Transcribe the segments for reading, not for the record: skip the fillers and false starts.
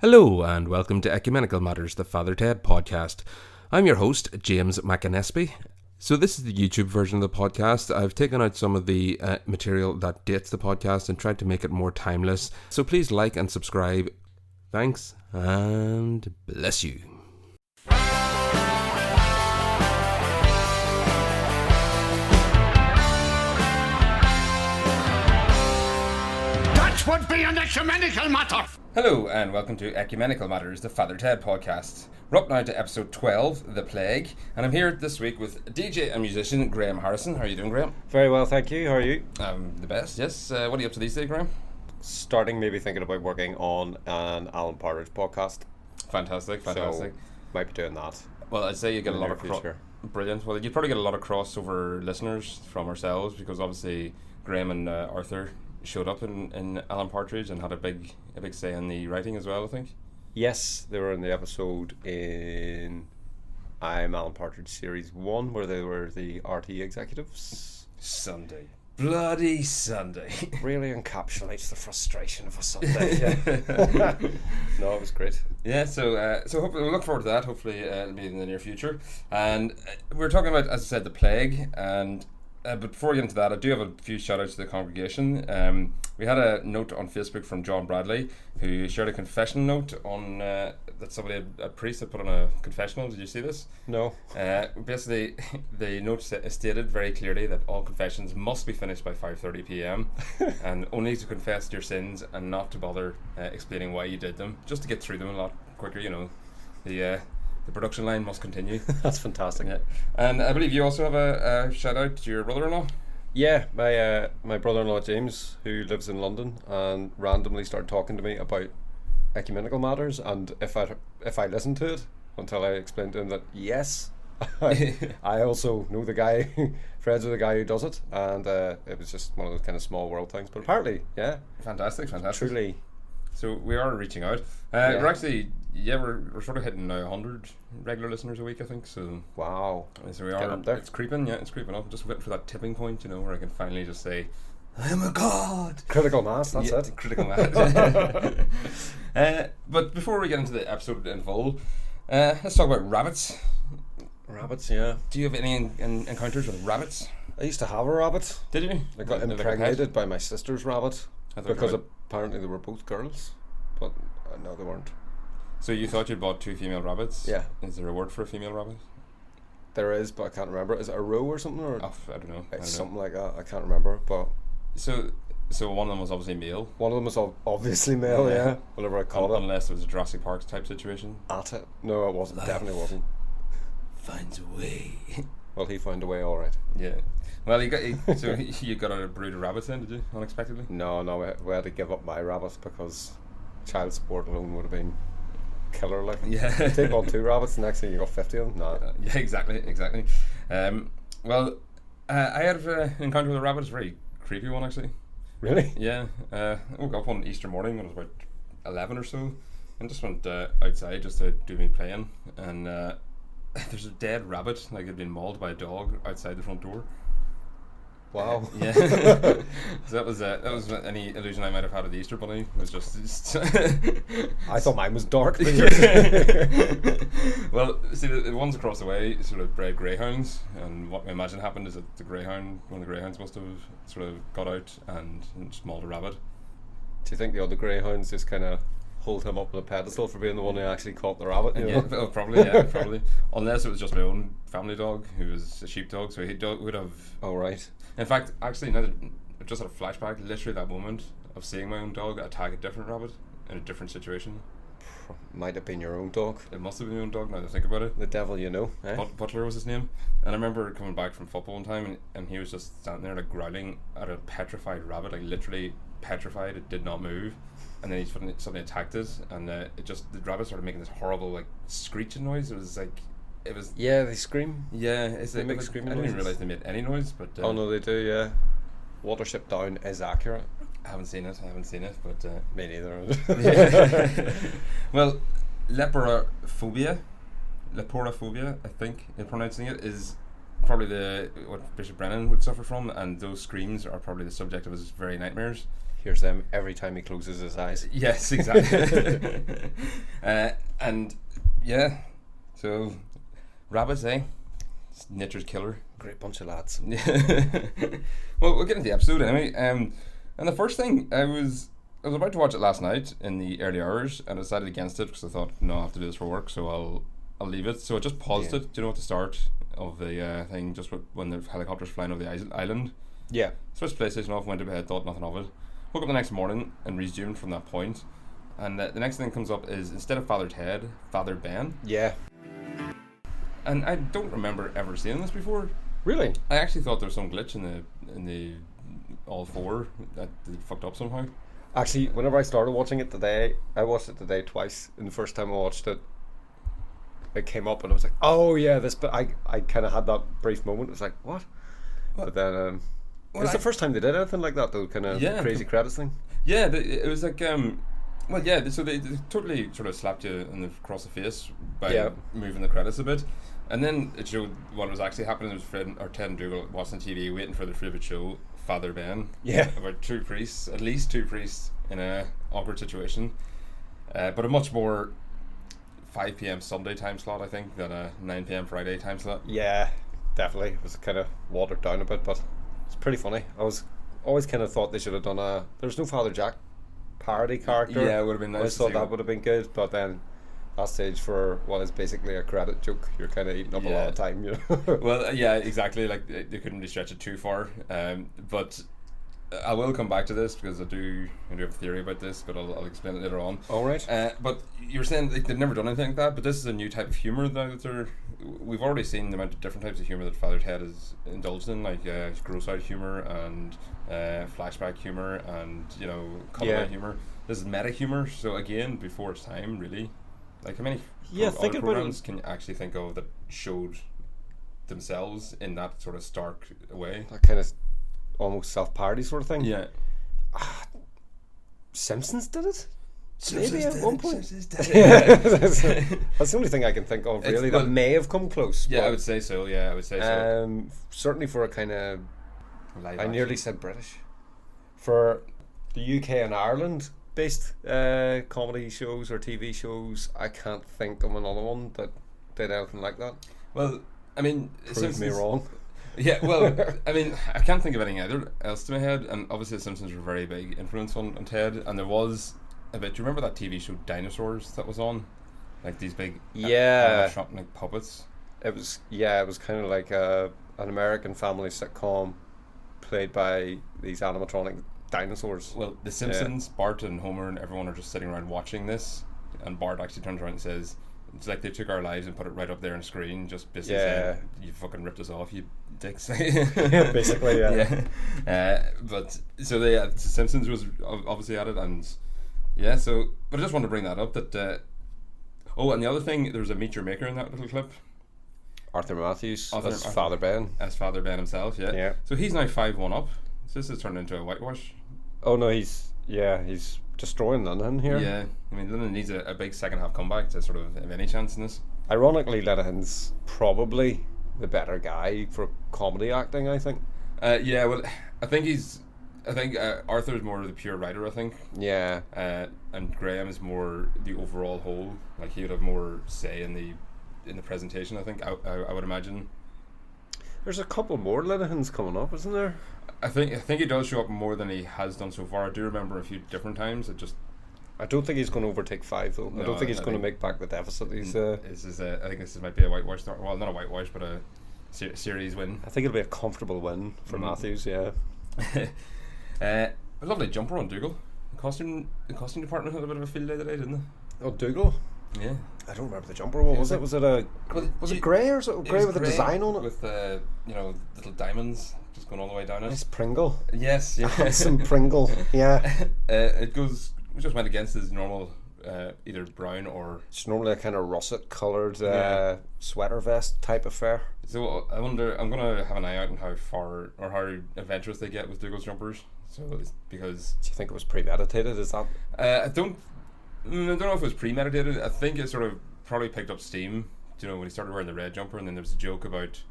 Hello and welcome to Ecumenical Matters, the Father Ted podcast. I'm your host, James McAnespy. So this is the YouTube version of the podcast. I've taken out some of the material that dates the podcast and tried to make it more timeless. So please like and subscribe. Thanks and bless you. That would be an ecumenical matter! Hello and welcome to Ecumenical Matters, the Father Ted podcast. We're up now to episode 12, The Plague, and I'm here this week with DJ and musician Graham Harrison. How are you doing, Graham? Very well, thank you. How are you? The best, yes. What are you up to these days, Graham? Starting maybe thinking about working on an Alan Partridge podcast. Fantastic. So, might be doing that. Well, I'd say you get a lot of future. Brilliant. Well, you'd probably get a lot of crossover listeners from ourselves because obviously Graham and Arthur showed up in Alan Partridge and had a big say in the writing as well, I think. Yes, they were in the episode in I'm Alan Partridge Series 1 where they were the RT executives. Sunday. Bloody Sunday. Really encapsulates the frustration of a Sunday. Yeah. No, it was great. Yeah, so hopefully we'll look forward to that. Hopefully it'll be in the near future. And we're talking about, as I said, the plague. And but before we get into that, I do have a few shout outs to the congregation. We had a note on Facebook from John Bradley who shared a confession note on that somebody, a priest, had put on a confessional. Did you see this? No. Basically, the note stated very clearly that all confessions must be finished by 5:30 p.m. and only to confess your sins and not to bother explaining why you did them, just to get through them a lot quicker. You know, the production line must continue. That's fantastic. Yeah. And I believe you also have a shout out to your brother-in-law. Yeah, my brother-in-law James, who lives in London, and randomly started talking to me about ecumenical matters, and if I listened to it until I explained to him that yes, I also know the guy, friends with the guy who does it, and it was just one of those kind of small world things. But apparently, yeah, fantastic. Truly. So we are reaching out. Yeah. We're actually, we're sort of hitting now 100 regular listeners a week, I think. So wow. So we are. Up there. It's creeping. Yeah, it's creeping up. Just waiting for that tipping point, where I can finally just say, "I'm a god." Critical mass. That's it. Critical mass. But before we get into the episode in full, let's talk about rabbits. Rabbits, yeah. Do you have any encounters with rabbits? I used to have a rabbit. Did you? I got impregnated by my sister's rabbit because apparently they were both girls, but no, they weren't. So you thought you'd bought two female rabbits? Yeah. Is there a word for a female rabbit? There is, but I can't remember. Is it a roe or something? Or I don't know. It's something like that. I can't remember. But so one of them was obviously male. One of them was obviously male. Yeah. Whatever I called it. Unless it was a Jurassic Park type situation. At it. No, it wasn't. Definitely wasn't. Finds a way. Well, he found a way, all right. Yeah. Well, you got a brood of rabbits then, did you? Unexpectedly? No, we had to give up my rabbits because child support alone would have been killer. Like, yeah. You take on 2 rabbits, the next thing you got 50 of them. No. Yeah, exactly. Well, I had an encounter with a rabbit. It's a very creepy one, actually. Really? Yeah. I woke up one Easter morning when it was about 11 or so, and just went outside just to do me playing, and there's a dead rabbit, like it'd been mauled by a dog outside the front door. Wow. Yeah. So that was any illusion I might have had of the Easter Bunny. It was just I thought mine was dark. Well, see, the ones across the way sort of bred greyhounds, and what I imagine happened is that one of the greyhounds must have sort of got out and just mauled a rabbit. Do you think the other greyhounds just kind of hold him up on a pedestal for being the one who actually caught the rabbit? Probably. Unless it was just my own family dog, who was a sheepdog, so he would have. Oh right. In fact, actually, now that I just had a flashback, literally that moment of seeing my own dog attack a different rabbit in a different situation. Might have been your own dog. It must have been my own dog, now that I think about it. The devil you know, eh? Butler was his name. And I remember coming back from football one time, and he was just standing there like growling at a petrified rabbit, like literally petrified. It did not move. And then he suddenly attacked it, and the rabbit started making this horrible like screeching noise. Yeah, they scream. Yeah, they make screaming I didn't even noises. realise they made any noise, but Oh no, they do. Yeah, Watership Down is accurate. I haven't seen it, but me neither. Well, leporophobia, I think in pronouncing it, is probably what Bishop Brennan would suffer from, and those screams are probably the subject of his very nightmares. hears them every time he closes his eyes. Yes, exactly. And yeah, so rabbits, eh? It's nature's killer. Great bunch of lads. Well, we'll get into the episode anyway. And the first thing I was about to watch it last night in the early hours, and I decided against it because I thought, no, I have to do this for work, so I'll leave it. So I just paused it. Do you know, at the start of the thing, just when the helicopter's flying over the island. Yeah. Switched PlayStation off, went to bed, thought nothing of it. Woke up the next morning and resumed from that point. And the next thing that comes up is, instead of Father Ted, Father Ben. Yeah. And I don't remember ever seeing this before. Really? I actually thought there was some glitch in the all four that they fucked up somehow. Actually, whenever I started watching it today, I watched it today twice. And the first time I watched it, it came up and I was like, oh yeah, this. But I kind of had that brief moment. It was like, what? But then it's the first time they did anything like that, though, kind of crazy credits thing. Yeah, it was like well, yeah. So they totally sort of slapped you across the face by moving the credits a bit, and then it showed what was actually happening. It was Ted and Dougal watching TV, waiting for their favourite show, Father Ben. Yeah, about at least two priests in a awkward situation, but a much more 5 p.m. Sunday time slot, I think, than a 9 p.m. Friday time slot. Yeah, definitely. It was kind of watered down a bit, but it's pretty funny. I was always kind of thought they should have done there's no Father Jack parody character. Yeah, it would have been nice. I thought that would have been good, but then that stage for what is basically a credit joke, you're kind of eating up a lot of time, you know. Well, yeah, exactly. Like, they couldn't really stretch it too far. But I will come back to this because I do have a theory about this, but I'll explain it later on. All right. But you were saying they've never done anything like that, but this is a new type of humour that we've already seen the amount of different types of humour that Father Ted is indulged in, like gross out humour and flashback humour and, you know, cutaway humour. This is meta humour, so again, before its time, really. Like, how many think about programs can you actually think of that showed themselves in that sort of stark way? That kind of almost self-parody sort of thing. Yeah. Simpsons did it? Maybe at one point. That's the only thing I can think of, really, that may have come close. Yeah, I would say so. Yeah, I would say so. Certainly for a kind of... Live I nearly said British. For the UK and Ireland based comedy shows or TV shows, I can't think of another one that did anything like that. Well, I mean, prove me wrong. Yeah, well, I mean, I can't think of anything else to my head, and obviously the Simpsons were a very big influence on Ted, and there was a bit. Do you remember that TV show Dinosaurs that was on? Like these big animatronic puppets. It was kind of like an American family sitcom played by these animatronic dinosaurs. Well, the Simpsons, Bart and Homer and everyone are just sitting around watching this, and Bart actually turns around and says, it's like they took our lives and put it right up there on screen, just basically saying, you fucking ripped us off, you dicks. Yeah, basically, but so the Simpsons was obviously at it, and yeah, so, but I just wanted to bring that up, that and the other thing, there was a Meet Your Maker in that little clip. Arthur Matthews as Father Ben. As Father Ben himself, yeah. So he's now 5-1 up, so this has turned into a whitewash. Oh no, he's destroying Linehan here. Yeah, I mean, Linehan needs a big second half comeback to sort of have any chance in this. Ironically, Linehan's probably the better guy for comedy acting, I think. Yeah, well, I think Arthur's more the pure writer, I think. Yeah. And Graham is more the overall whole. Like, he would have more say in the presentation, I think. I would imagine. There's a couple more Linehans coming up, isn't there? I think he does show up more than he has done so far. I do remember a few different times. I don't think he's going to overtake 5 though. No, I don't think he's going to make back the deficit. I think this might be a whitewash. Well, not a whitewash, but a series win. I think it'll be a comfortable win for Matthews. Yeah. A lovely jumper on Dougal. The costume department had a bit of a field day today, didn't they? Oh, Dougal. Yeah. I don't remember the jumper. What was it? Was it it grey or was it grey with a design on it? With little diamonds just going all the way down it. Nice Pringle. Yes, yeah. Some Pringle. Yeah. It just went against his normal either brown or... It's normally a kind of russet coloured sweater vest type affair. So I wonder, I'm going to have an eye out on how far or how adventurous they get with Dougal's jumpers. So it's because... Do you think it was premeditated? Is that... I don't know if it was premeditated. I think it sort of probably picked up steam. You know, when he started wearing the red jumper, and then there was a joke about,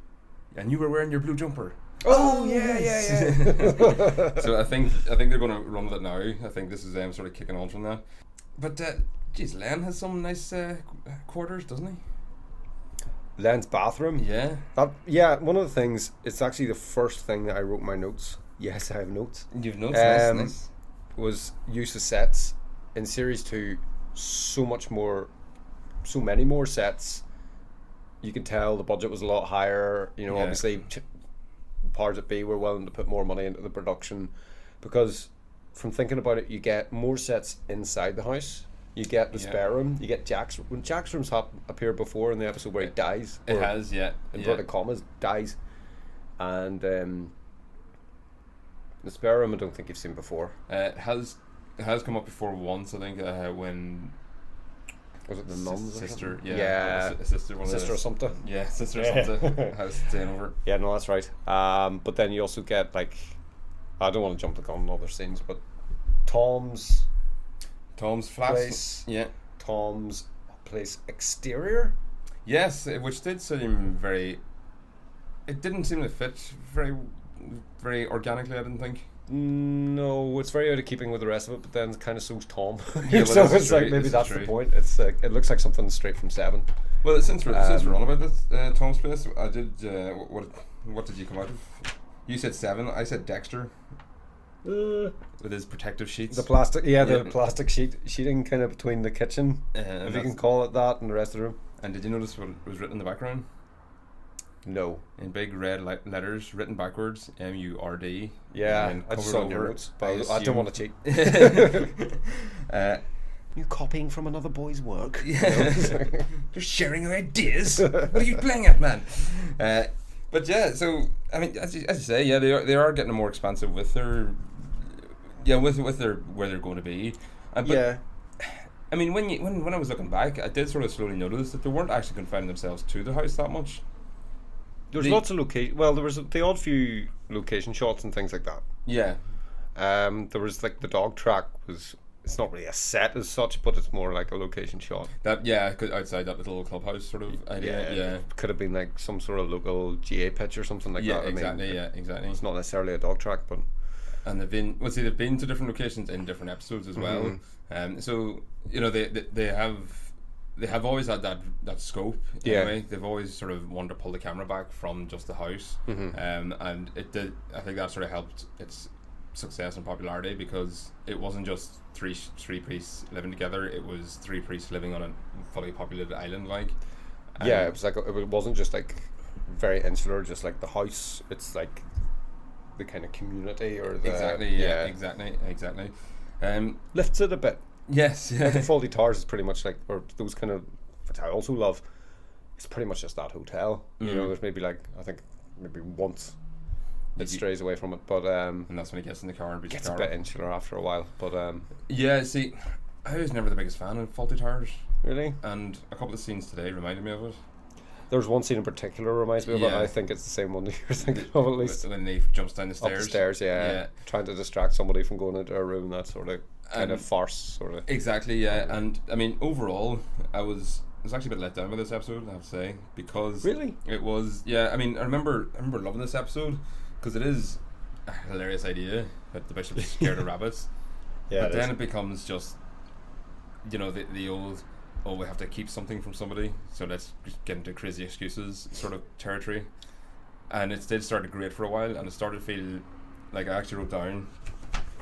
and you were wearing your blue jumper. Oh yeah. So I think they're going to run with it now. I think this is them sort of kicking on from that. But geez, Len has some nice quarters, doesn't he? Len's bathroom. Yeah. One of the things. It's actually the first thing that I wrote in my notes. Yes, I have notes. You've notes. Nice. Was use of sets in series 2. So many more sets. You can tell the budget was a lot higher. You know, obviously, powers that be were willing to put more money into the production, because from thinking about it, you get more sets inside the house. You get the spare room. You get Jack's room's appeared before in the episode where he dies. It has, yeah. Inverted commas, dies, and the spare room I don't think you've seen before. It has come up before once, I think, when. Was it the nun's sister? Yeah. Sister or something. Yeah, sister or something. House staying over. Yeah, no, that's right. But then you also get, like, I don't want to jump the gun on other scenes, but Tom's flat place. Yeah. Tom's place exterior. Yes, which did seem very. It didn't seem to fit very, very organically. I didn't think. No, it's very out of keeping with the rest of it, but then kind of so's Tom. Yeah, so it's like maybe that's the point. It's it looks like something straight from Seven. Well, since we're on about this Tom's place, I did. What did you come out of? You said 7. I said Dexter. With his protective sheets. The plastic, the plastic sheeting kind of between the kitchen, if you can call it that, and the rest of the room. And did you notice what was written in the background? No. In big red letters, written backwards, MURD. Yeah, I just saw your notes, but I don't want to cheat. You copying from another boy's work? Yeah. You're sharing your ideas. What are you playing at, man? But yeah, so I mean, as you say, yeah, they are getting more expansive with their, with their where they're going to be. But, I mean, when I was looking back, I did sort of slowly notice that they weren't actually confining themselves to the house that much. There was lots of location. Well, there was the odd few location shots and things like that. Yeah. There was like the dog track was. It's not really a set as such, but it's more like a location shot. Outside that little clubhouse sort of idea. Yeah. Could have been like some sort of local GA pitch or something like that. Exactly. Exactly. It's not necessarily a dog track, but. And they've been to different locations in different episodes as well. So you know they have always had that scope. Anyway, they've always sort of wanted to pull the camera back from just the house, and it did. I think that sort of helped its success and popularity, because it wasn't just three priests living together. It was 3 priests living on a fully populated island. It was like it wasn't just like very insular, just like the house. It's like the kind of community or the exactly. Lifts it a bit. Yes, yeah. Like the Faulty Towers is pretty much like, or those kind of, which I also love. It's pretty much just that hotel. You know, there's maybe like I think maybe once it strays away from it, but and that's when he gets in the car and gets a bit insular after a while. But see, I was never the biggest fan of Faulty Towers. Really? And a couple of scenes today reminded me of it. There's one scene in particular reminds me of it. I think it's the same one that you're thinking of, at least. When he jumps down the stairs. Up the stairs, trying to distract somebody from going into a room, that sort of kind of farce, sort of. Exactly, yeah. And I mean, overall, I was actually a bit let down by this episode, I have to say, because really it was. Yeah, I mean, I remember loving this episode because it is a hilarious idea that the bishop is scared of rabbits. Yeah, but then it becomes just, you know, the old, we have to keep something from somebody, so let's get into crazy excuses sort of territory. And it did start to grate for a while, and it started to feel like, I actually wrote down,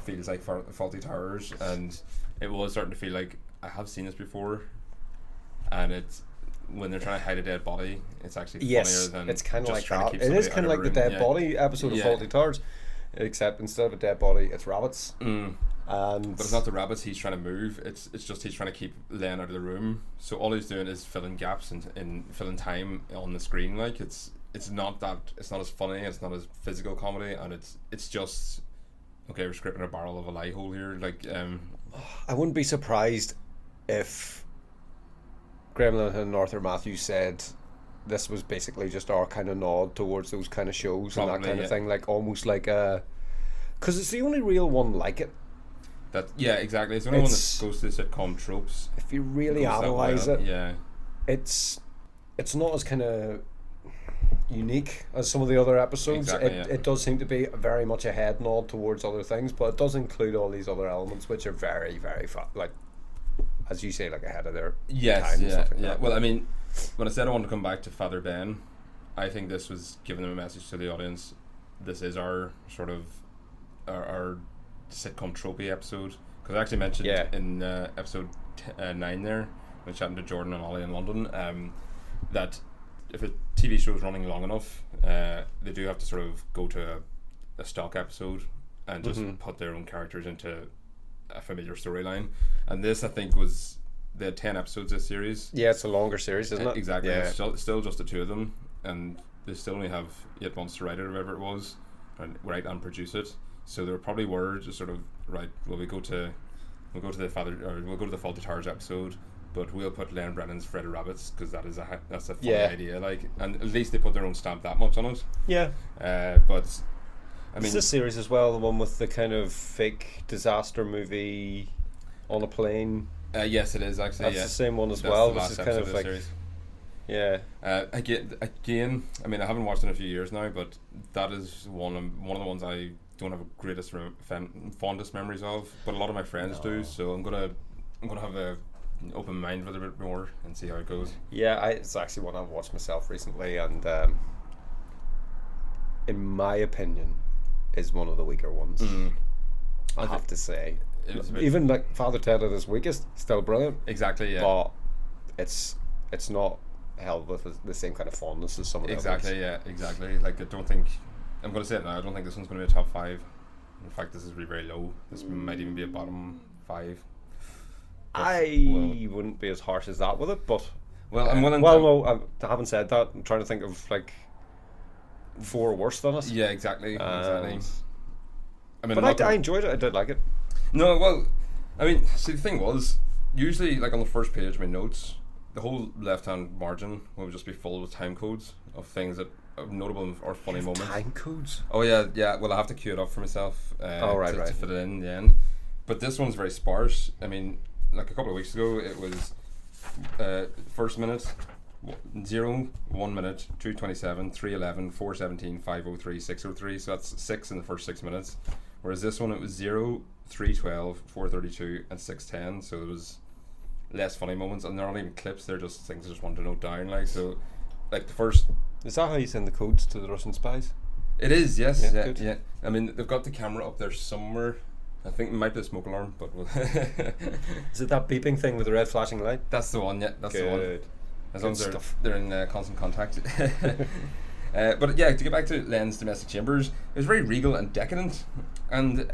feels like Faulty Towers, and it was starting to feel like I have seen this before. And it's when they're trying to hide a dead body, it's actually funnier than it's kind of like that. It is kind of like the dead body episode of Faulty Towers, except instead of a dead body, it's rabbits. But it's not the rabbits he's trying to move. It's just he's trying to keep Len out of the room. So all he's doing is filling gaps and filling time on the screen. Like it's not as funny. It's not as physical comedy, and it's just okay. We're scripting a barrel of a lie hole here. Like I wouldn't be surprised if Gremlin and Arthur Matthews said this was basically just our kind of nod towards those kind of shows. Probably, and that kind of thing, like almost like because it's the only real one like it. Exactly. It's the only one that goes to the sitcom tropes. If you really analyse it, it's not as kind of unique as some of the other episodes. Exactly, It does seem to be very much a head nod towards other things, but it does include all these other elements which are very, very like, as you say, like ahead of their time and stuff like that. Well, I mean, when I said I wanted to come back to Father Ben, I think this was giving them a message to the audience. This is our sort of our sitcom tropey episode, because I actually mentioned in episode 9 there, when chatting to Jordan and Ollie in London, that if a TV show is running long enough, they do have to sort of go to a stock episode and just put their own characters into a familiar storyline. And this, I think, was they had 10 episodes this series. Yeah, it's a longer series, isn't it? Exactly. Yeah. It's still just the two of them, and they still only have 8 months to write it, or whatever it was, and write and produce it. So there probably were just sort of, right, well, we'll go to the Faulty Towers episode, but we'll put Len Brennan's Freddy Rabbits, because that's a funny idea, like, and at least they put their own stamp that much on it. Yeah. But I mean, it's this series as well, the one with the kind of fake disaster movie on a plane. Yes, it is actually. That's the same one as That's well. the This is last kind episode of like, series. yeah. Again, I mean, I haven't watched it in a few years now, but that is one of the ones I don't have the greatest fondest memories of, but a lot of my friends do. So I'm gonna have an open mind with it a bit more and see how it goes. Yeah, it's actually one I've watched myself recently, and in my opinion, is one of the weaker ones. I have to say, even like Father Ted at his weakest, still brilliant. Exactly, yeah. But it's not held with the same kind of fondness as some of the others. Exactly. Like, I don't think, I'm going to say it now, I don't think this one's going to be a top 5. In fact, this is really very low. This might even be a bottom 5. I wouldn't be as harsh as that with it, but I'm willing. No, I haven't said that. I'm trying to think of like 4 worse than us. Yeah, exactly. I mean, but I enjoyed it. I did like it. No, well, I mean, see, the thing was, usually, like on the first page of my notes, the whole left-hand margin will just be full with time codes of things that are notable or funny moments. Time codes? Oh yeah. Well, I have to queue it up for myself. To fit it in the end. But this one's very sparse. I mean, like a couple of weeks ago, it was first minute 0, 1 minute, 2:27, 3:11, 4:17, 5:03, 6:03. So that's 6 in the first 6 minutes. Whereas this one, it was 0, 3:12, 4:32, and 6:10. So there was less funny moments, and they're not even clips. They're just things I just want to note down. Like, so, like the first. Is that how you send the codes to the Russian spies? It is, yes. Yeah. I mean, they've got the camera up there somewhere. I think it might be a smoke alarm, but is it that beeping thing with the red flashing light? That's the one. Yeah, that's Good. the one. As long as they're in constant contact. But yeah, to get back to Len's domestic chambers, it was very regal and decadent, and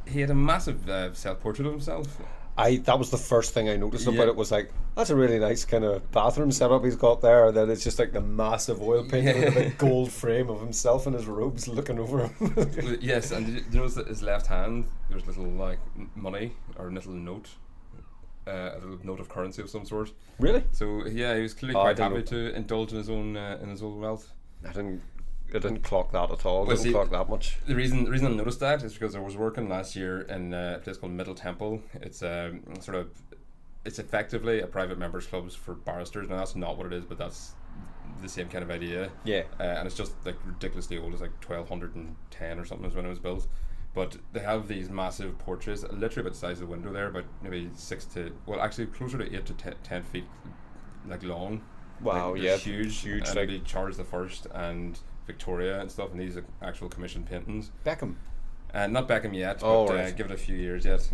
he had a massive self-portrait of himself. That was the first thing I noticed about it. Was like, that's a really nice kind of bathroom setup he's got there. And then it's just like the massive oil painting with a big gold frame of himself in his robes looking over him. Yes, and did you notice that his left hand, there was a little like money or a little note, a little note of currency of some sort. Really? So yeah, he was clearly quite happy to indulge in his own wealth. I didn't clock that at all. Didn't clock that much. The reason I noticed that is because I was working last year in a place called Middle Temple. It's it's effectively a private members clubs for barristers. Now that's not what it is, but that's the same kind of idea. Yeah. And it's just like ridiculously old. It's like 1210 or something is when it was built. But they have these massive portraits, literally about the size of the window there, about maybe closer to 8 to 10 feet, like long. Wow, like, yeah, huge. Like maybe Charles the First and Victoria and stuff, and these are actual commissioned paintings. Beckham. Not Beckham yet, but right. Give it a few years yet.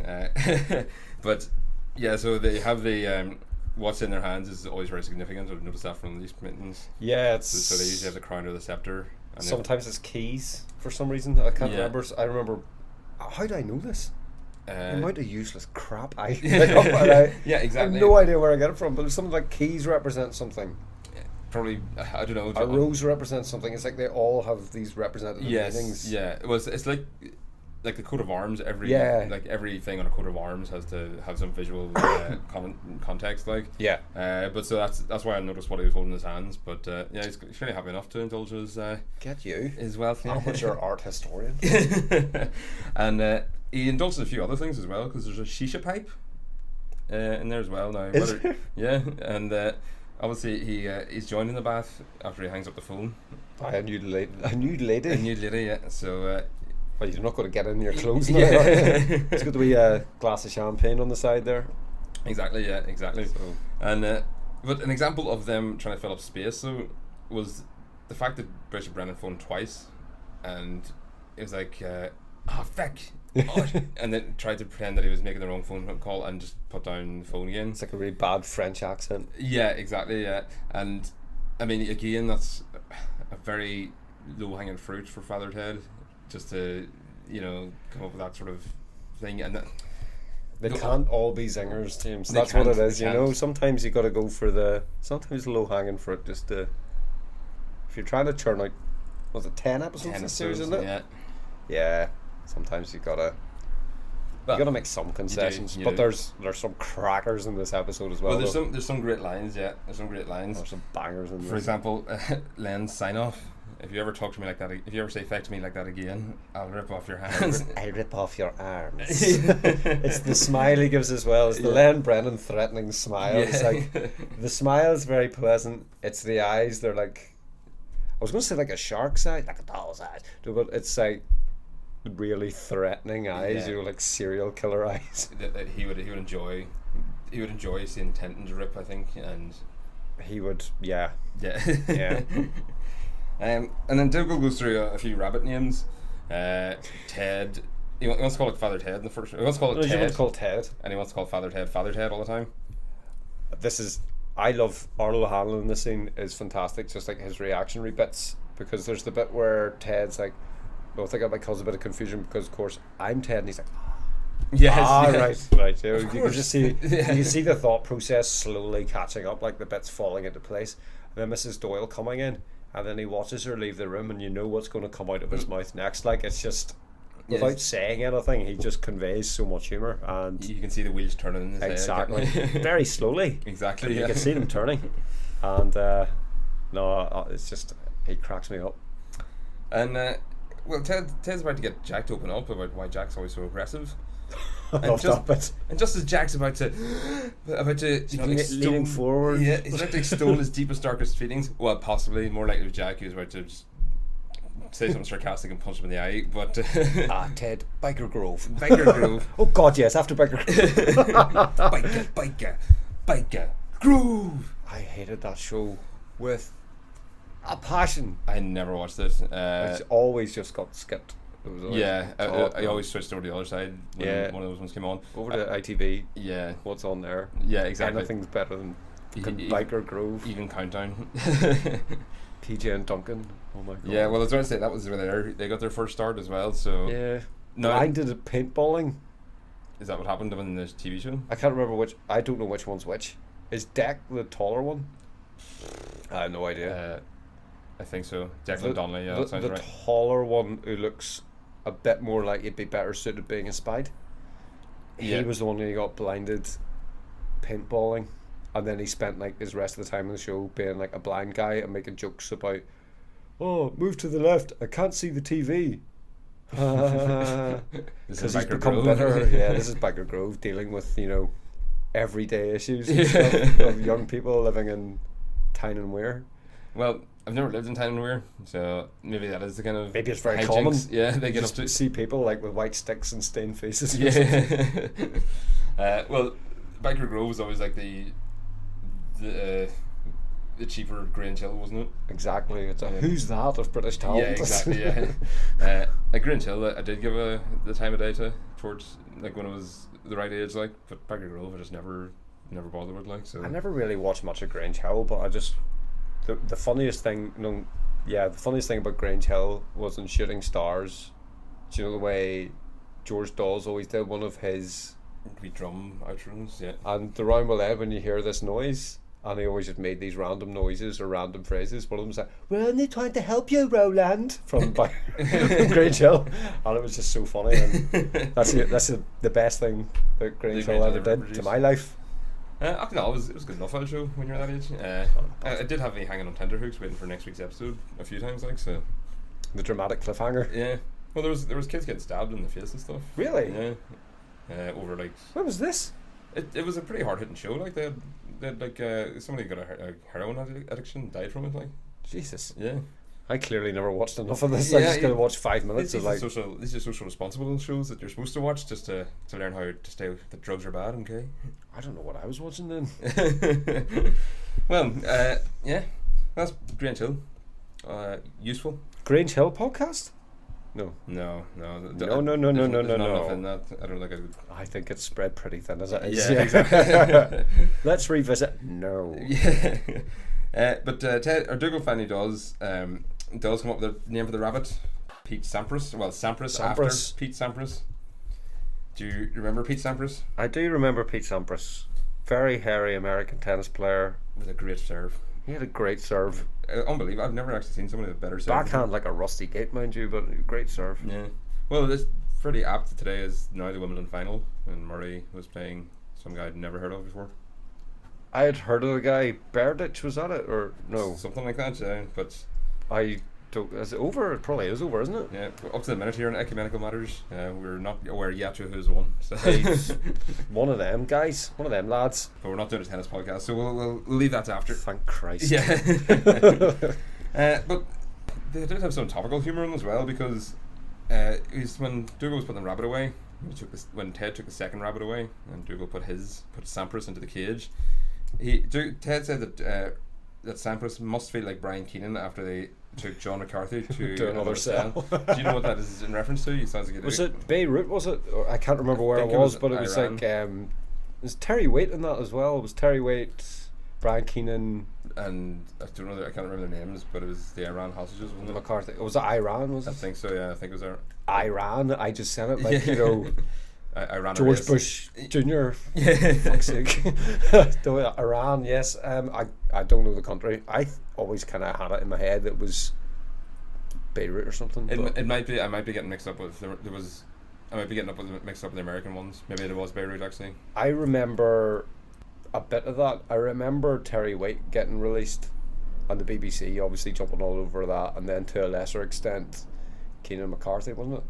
But yeah, so they have the what's in their hands is always very significant. I've noticed that from these paintings. Yeah, so they usually have the crown or the scepter. And sometimes it's keys for some reason. I can't remember. I remember. How do I know this? The amount of useless crap I pick up, and yeah, exactly. I have no idea where I get it from, but there's something like keys represent something. Probably, I don't know. A rose represents something. It's like they all have these representative meanings. Yeah. It's like the coat of arms. Everything on a coat of arms has to have some visual context. But so that's why I noticed what he was holding in his hands. But he's fairly happy enough to indulge his his wealth. Amateur art historian. And he indulges a few other things as well, because there's a shisha pipe in there as well now. Is there? Yeah, and Obviously, he's joining the bath after he hangs up the phone. A nude lady. A nude lady. A nude lady, yeah. So. Well, you're not going to get in your clothes now. It's got to be a glass of champagne on the side there. Exactly, yeah, exactly. So. And but an example of them trying to fill up space though was the fact that Bishop Brennan phoned twice, and it was like, fuck. Oh, and then tried to pretend that he was making the wrong phone call and just put down the phone again. It's like a really bad French accent. Yeah, exactly, yeah. And I mean, again, that's a very low-hanging fruit for Father Ted, just to, come up with that sort of thing. And they can't all be zingers, James. That's what it is, Sometimes you got to go for sometimes low-hanging fruit, just to, if you're trying to churn out, was it 10 episodes this series, isn't it? Yeah. Yeah. Sometimes you gotta make some concessions, you but do. There's some crackers in this episode as well. Well, there's some great lines. Yeah, there's some great lines. There's some bangers in there. For example, Len's sign off. If you ever talk to me like that, if you ever say "feck" to me like that again, I'll rip off your hands. I'll rip off your arms. It's the smile he gives as well. It's the Len Brennan threatening smile. Yeah. It's like the smile is very pleasant. It's the eyes. They're like, I was going to say like a shark's eye, like a doll's eyes, but it's like really threatening eyes, like serial killer eyes. That he would enjoy seeing Tenton's rip, I think, and he would, yeah. And then Dougal goes through a few rabbit names. Ted. He wants to call it Father Ted in the first. He wants to call it Ted. He wants to call Ted, and he wants to call Father Ted all the time. I love Arnold O'Hanlon in this scene is fantastic. Just like his reactionary bits, because there's the bit where Ted's like, I think that might cause a bit of confusion because, of course, I'm Ted, and he's like, yes. right. You can just see, you can see the thought process slowly catching up, like the bits falling into place. And then Mrs. Doyle coming in, and then he watches her leave the room, and you know what's going to come out of his mouth next. Like, it's just, without saying anything, he just conveys so much humour, and you can see the wheels turning in his head. Exactly, very slowly. Exactly, you can see them turning, and it's just, he cracks me up. And well, Ted's about to get Jack to open up about why Jack's always so aggressive. And just as Jack's about to leaning forward, he's about to extol his deepest, darkest feelings. Well, possibly more likely with Jack, who's about to just say something sarcastic and punch him in the eye. But Ted, Biker Grove. Oh God, yes, after Biker Grove. Biker Grove. I hated that show with a passion. I never watched it. It's always just got skipped. I always switched over to the other side when one of those ones came on. Over to ITV. Yeah. What's on there? Yeah, exactly. Anything's better than Biker Grove. Even Countdown. PJ and Duncan. Oh my God. Yeah, well, I was going to say that was where they got their first start as well. So yeah. Blinded at paintballing. Is that what happened in the TV show? I can't remember which. I don't know which one's which. Is Deck the taller one? I have no idea. I think so. Declan Donnelly, that sounds right. The taller one who looks a bit more like he'd be better suited being a spy. He was the one who got blinded paintballing, and then he spent like his rest of the time in the show being like a blind guy and making jokes about, move to the left, I can't see the TV. Because he's become bitter. Yeah, this is Biker Grove dealing with everyday issues and stuff of young people living in Tyne and Wear. Well, I've never lived in Tyne and Wear, so maybe that is the kind of maybe it's very common. Yeah, they get just up to see people like with white sticks and stained faces. Yeah. Well, Biker Grove was always like the cheaper Grange Hill, wasn't it? Exactly. It's who's that of British talent? Yeah, exactly. Yeah. At Grange Hill, I did give the time of day to towards like when I was the right age, like. But Biker Grove, I just never bothered with, like. So I never really watched much of Grange Hill, but I just the funniest thing, the funniest thing about Grange Hill was in Shooting Stars. Do you know the way George Dawes always did one of his drum outros? Yeah. And the round will end when you hear this noise. And he always just made these random noises or random phrases. One of them was like, "We're only trying to help you, Roland," from Grange Hill, and it was just so funny. And that's the best thing that Grange Hill ever did to my life. No, it was good enough on the show when you're that age. I did have me hanging on tenterhooks waiting for next week's episode a few times, like so. The dramatic cliffhanger. Yeah. Well, there was kids getting stabbed in the face and stuff. Really? Yeah. Over like. When was this? It was a pretty hard hitting show. Like they had like somebody got a heroin addiction, died from it. Like Jesus. yeah. I clearly never watched enough of this. I just gotta watch 5 minutes of like. These are social responsible shows that you're supposed to watch just to learn how to stay that drugs are bad. Okay. I don't know what I was watching then. Well, yeah, that's Grange Hill. Useful. Grange Hill podcast? No. No. No. Enough in that. I don't think I think it's spread pretty thin as it is. Yeah, exactly. Let's revisit. No. Yeah. But Ted or Dougal finally does come up with the name for the rabbit, Pete Sampras. Well, Sampras after Pete Sampras. Do you remember Pete Sampras? I do remember Pete Sampras. Very hairy American tennis player. With a great serve. He had a great serve. Unbelievable. I've never actually seen somebody with better serve. Backhand like a rusty gate, mind you, but great serve. Yeah. Well, it's pretty apt today is now the Wimbledon final, and Murray was playing some guy I'd never heard of before. I had heard of the guy. Berdych, was that it? Or no? Something like that, yeah. But I don't. Is it over? It probably is over, isn't it? Yeah, up to the minute here in ecumenical matters. We're not aware yet who's won. So. He's one of them guys, one of them lads. But we're not doing a tennis podcast, so we'll leave that to after. Thank Christ. Yeah. But they did have some topical humour in as well, because it was when Dougal was putting the rabbit away. When Ted took the second rabbit away, and Dougal put Sampras into the cage. Ted said that Sampras must feel like Brian Keenan after they took John McCarthy to another cell. Do you know what that is in reference to? It sounds like was it Beirut? Was it? Or I can't remember where it was, but it was Iran. like was Terry Waite in that as well? It was Terry Waite, Brian Keenan, and I don't know. I can't remember their names, but it was the Iran hostages, wasn't it? McCarthy. Was it Iran? Was it? I think so. Yeah, I think it was Iran. I just said it like you know. Iran. George Bush Jr. Fuck's sake. Iran, yes. I don't know the country. I always kind of had it in my head that it was Beirut or something. It might be. I might be getting mixed up with I might be getting mixed up with the American ones. Maybe it was Beirut actually. I remember a bit of that. I remember Terry Waite getting released on the BBC, obviously jumping all over that, and then to a lesser extent, Keenan McCarthy, wasn't it?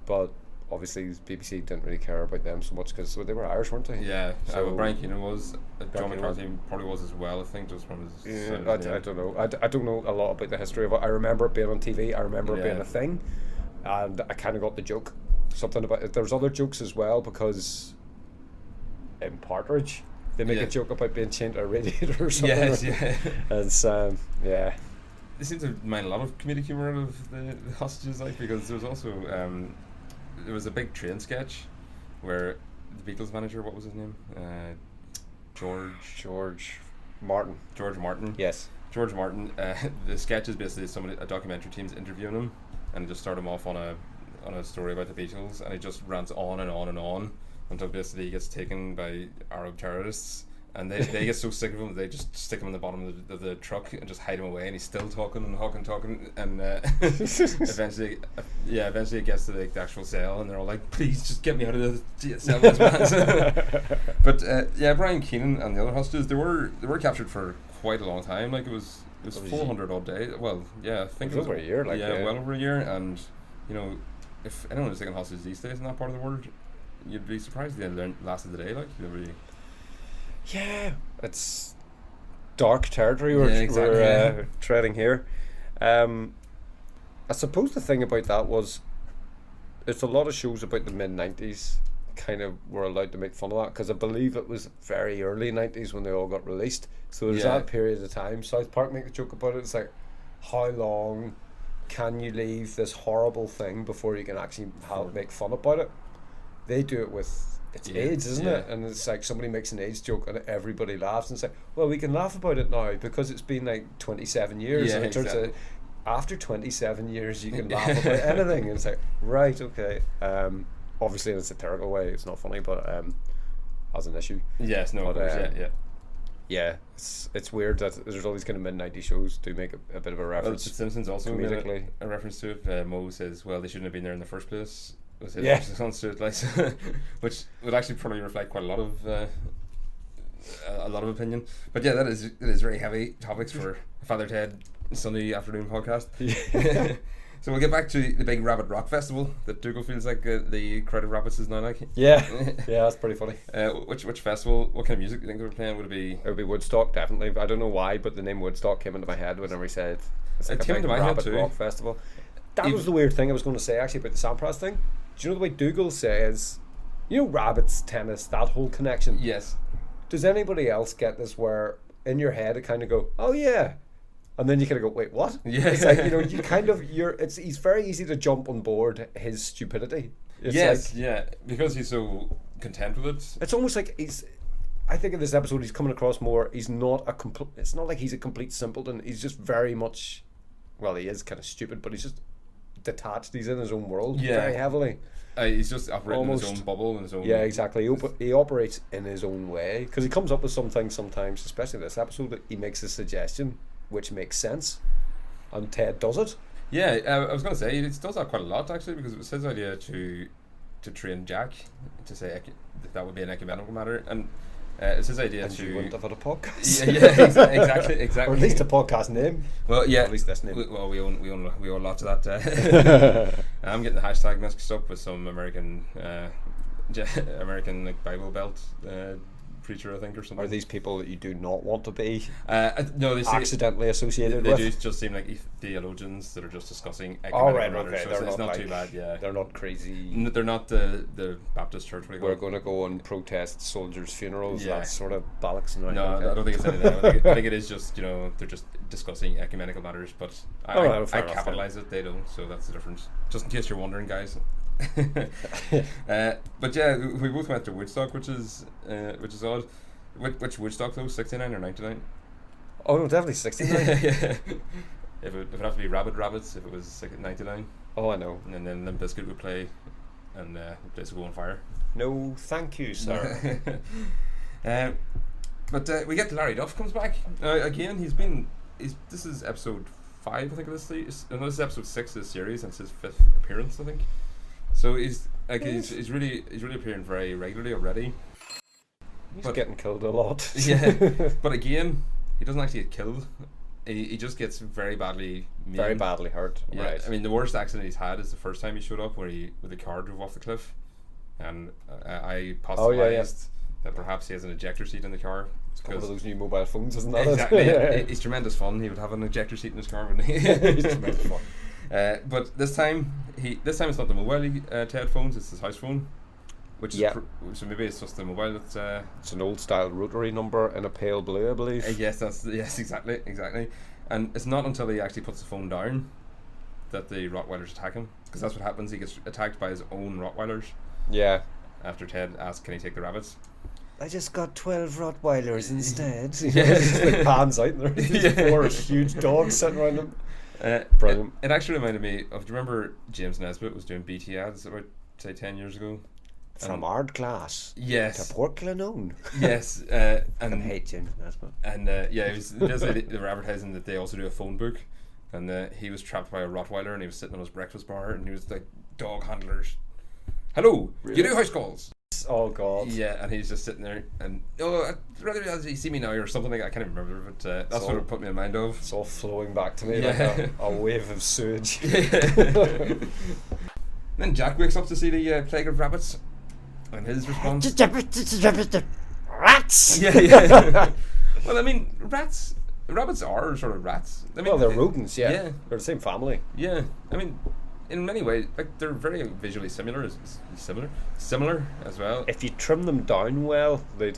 But obviously BBC didn't really care about them so much because they were Irish, weren't they? Yeah. So well, Brian Keenan was. John McCarthy probably was as well. I think just from his. Yeah, I don't know. I don't know a lot about the history of it. I remember it being on TV. I remember it being a thing, and I kind of got the joke. Something about it. There's other jokes as well because in Partridge they make a joke about being chained to a radiator or something. Yes, yeah. And yeah. They seem to mind a lot of comedic humour out of the hostages, like, because there was also there was a big train sketch where the Beatles manager, what was his name? George Martin. George Martin. Yes. George Martin. The sketch is basically a documentary team's interviewing him, and just start him off on a story about the Beatles, and he just rants on and on and on until basically he gets taken by Arab terrorists, and they get so sick of him they just stick him in the bottom of the truck and just hide him away, and he's still talking, and eventually it gets to the actual cell, and they're all like, please just get me out of the cell. But Brian Keenan and the other hostages, they were captured for quite a long time. Like it was 400 odd days. Well, yeah, I think it was over a year. Like well over a year, and you know, if anyone was taking hostages these days in that part of the world, you'd be surprised they lasted the day. Like, yeah, it's dark territory we're treading here. I suppose the thing about that was, it's a lot of shows about the mid-90s kind of were allowed to make fun of that, because I believe it was very early 90s when they all got released. So there's that period of time. South Park make a joke about it. It's like, how long can you leave this horrible thing before you can actually make fun about it? They do it with AIDS, isn't it? And it's like somebody makes an AIDS joke and everybody laughs, and it's like, well, we can laugh about it now because it's been like 27 years. Yeah, and it turns out after 27 years you can laugh about anything. And it's like, right, okay. Obviously in a satirical way, it's not funny, but as an issue. Yes, no, but, of course, yeah, it's weird that there's all these kind of mid-90s shows do make a bit of a reference. Well, Simpsons also made a reference to it. Mo says, well, they shouldn't have been there in the first place. Was his response to it, like, which would actually probably reflect quite a lot of opinion. But yeah, it is very heavy topics for Father Ted Sunday afternoon podcast. So we'll get back to the big Rabbit Rock Festival that Dougal feels like the crowd of rabbits is now like. Yeah, that's pretty funny. Which festival? What kind of music do you think they were playing? Would it be? It would be Woodstock, definitely. I don't know why, but the name Woodstock came into my head whenever he said it's like It a came big into my head Rabbit too. Rock Festival. That was the weird thing I was going to say actually about the Sampras thing. Do you know the way Dougal says, you know, rabbits, tennis, that whole connection? Yes. Does anybody else get this where in your head it kind of go, oh yeah, and then you kind of go, wait, what? Yeah. It's like, you know, you kind of he's very easy to jump on board his stupidity. It's Yes. like, Yeah. Because he's so content with it. it's almost like I think in this episode he's coming across more. He's not it's not like he's a complete simpleton. He's just very much, well, he is kind of stupid, but he's just detached. He's in his own world very heavily. He's just operating in his Almost. own bubble, in his own. Yeah, exactly. He operates in his own way because he comes up with some things sometimes, especially this episode, that he makes a suggestion which makes sense, and Ted does it. Yeah, I was going to say he does that quite a lot actually, because it was his idea to train Jack to say that would be an ecumenical matter, and it's his idea And to. you wouldn't have had a podcast. Exactly. Or at least a podcast name. Well, yeah. Or at least this name. We own lots of that. I'm getting the hashtag mixed up with some American like Bible Belt preacher, I think, or something. Are these people that you do not want to be no, they say accidentally associated they with? do just seem like theologians that are just discussing Oh, ecumenical right, matters, okay. so They're it's not not like, too bad. Yeah, they're not crazy. they're not the Baptist church. What do you call We're it? going to go and protest soldiers' funerals. Yeah. That sort of bollocks. And No, I don't think it's anything. I think it is just, you know, they're just discussing ecumenical matters, but I fair enough, capitalise it, they don't, so that's the difference. Just in case you're wondering, guys. But yeah, we both went to Woodstock, which is odd. Which Woodstock though? 69 or 99? Oh no, definitely 69. If it would have to be Rabbits, if it was 99. Oh, I know. And then Limp Bizkit would play, and the place would go on fire. No, thank you, sir. But we get to Larry Duff comes back again. This is episode 5, I think, of this series. No, this is episode 6 of the series, and it's his 5th appearance, I think. So he's really appearing very regularly already. He's getting killed a lot. Yeah, but again, he doesn't actually get killed. He just gets very badly maimed. Very badly hurt. Yeah, Right. I mean, the worst accident he's had is the first time he showed up, where the car drove off the cliff, and I positivized that perhaps he has an ejector seat in the car. It's one of those new mobile phones, isn't that Exactly. it? It's tremendous fun. He would have an ejector seat in his car, wouldn't he? It's tremendous fun. But this time it's not the mobile Ted phones; it's his house phone, which is so maybe it's just the mobile that's. It's an old style rotary number in a pale blue, I believe. Yes, exactly, and it's not until he actually puts the phone down that the Rottweilers attack him, because that's what happens. He gets attacked by his own Rottweilers. Yeah. After Ted asks, "Can he take the rabbits?" I just got 12 Rottweilers instead. It like pans out and there's 4 huge dogs sitting around him. Brilliant. It actually reminded me of, do you remember James Nesbitt was doing BT ads about, say, 10 years ago? From art class Yes. to Portlanone. Yes. I And hate James Nesbitt. And yeah, it was basically they were advertising that they also do a phone book, and he was trapped by a Rottweiler, and he was sitting on his breakfast bar, and he was like, "Dog handlers, hello, Really? you do house calls." Oh God. Yeah, and he's just sitting there, and I'd rather you see me now or something like that. I can't even remember, but that's what it put me in mind of. It's all flowing back to me Yeah. like a wave of sewage. Then Jack wakes up to see the plague of rabbits, and his response. Rats. Yeah. Well, I mean, rabbits are sort of rats. I mean, Well, they're rodents, yeah. Yeah. They're the same family. Yeah, I mean, in many ways, like they're very visually similar as well. If you trim them down well, they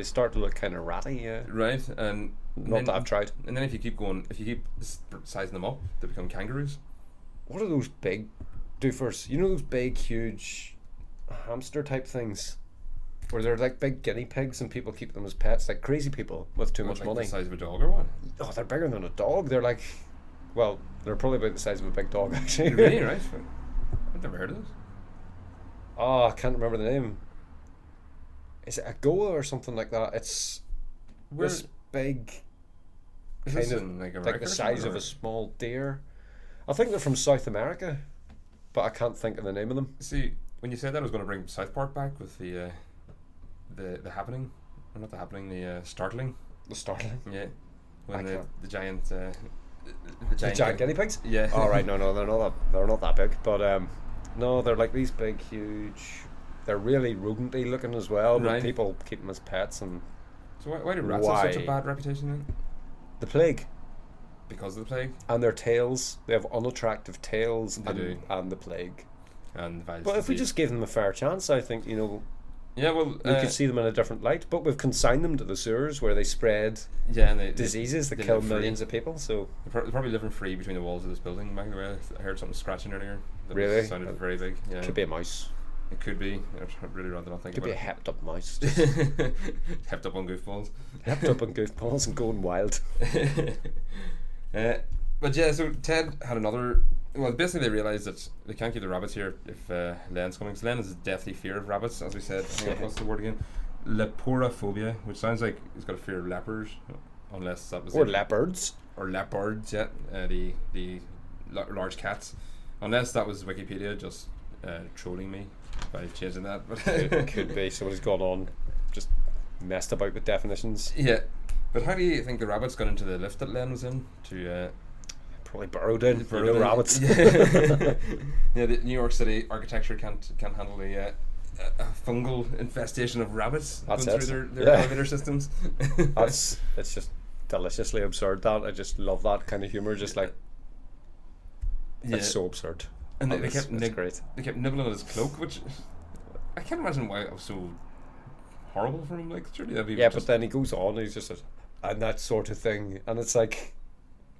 start to look kind of ratty. Yeah. Right, and Not that I've tried. And then if you keep sizing them up, they become kangaroos. What are those big doofers? You know those big, huge hamster type things, where they're like big guinea pigs and people keep them as pets, like crazy people with too much Like money. the size of a dog or what? Oh, they're bigger than a dog. They're like, well, they're probably about the size of a big dog actually. Really, right? I've never heard of this. Oh, I can't remember the name. Is it a Goa or something like that? It's this big, Is kind this of in, like, like America the or size something, of or- a small deer. I think they're from South America, but I can't think of the name of them. See, when you said that, I was going to bring South Park back with the happening, or not the happening, the startling. The startling. Yeah, when I the can't. giant The giant guinea pigs? Yeah. All right, no, they're not that big, but no, they're like these big, huge. They're really rodenty looking as well, but Right. people keep them as pets. And So why do rats have such a bad reputation then? the plague Because of the plague and their tails, they have unattractive tails, They do. and the plague. and the virus. But if we disease. just gave them a fair chance, I think yeah, well, we could see them in a different light. But we've consigned them to the sewers where they spread yeah, and diseases that they kill live free. millions of people. So They're probably living free between the walls of this building. By the way, I heard something scratching earlier. That Really? sounded very big. Yeah, it could be a mouse. It could be. I'd really rather not think Could be a about hepped up mouse. it. Hepped up on goofballs. Hepped up on goofballs and going wild. But yeah, so Ted had another. Well, basically they realised that they can't keep the rabbits here if Len's coming. So Len has a deathly fear of rabbits, as we said. What's the word again? Leporaphobia, which sounds like he's got a fear of lepers, unless that was Or it. leopards. Or leopards, yeah, the large cats. Unless that was Wikipedia just trolling me by changing that. But It could be. Somebody's gone on, just messed about with definitions. yeah. But how do you think the rabbits got into the lift that Len was in to? Probably burrowed in. Burrowed No in. rabbits. Yeah, the New York City architecture can't handle a fungal infestation of rabbits That's going it. through their Yeah. elevator systems. It's just deliciously absurd. That I just love that kind of humor. Just like Yeah. it's so absurd. And And they it's, kept it's great. They kept nibbling at his cloak, which I can't imagine why it was so horrible for him. Like, surely that'd be Yeah, just, but then he goes on. He's just and that sort of thing, and it's like,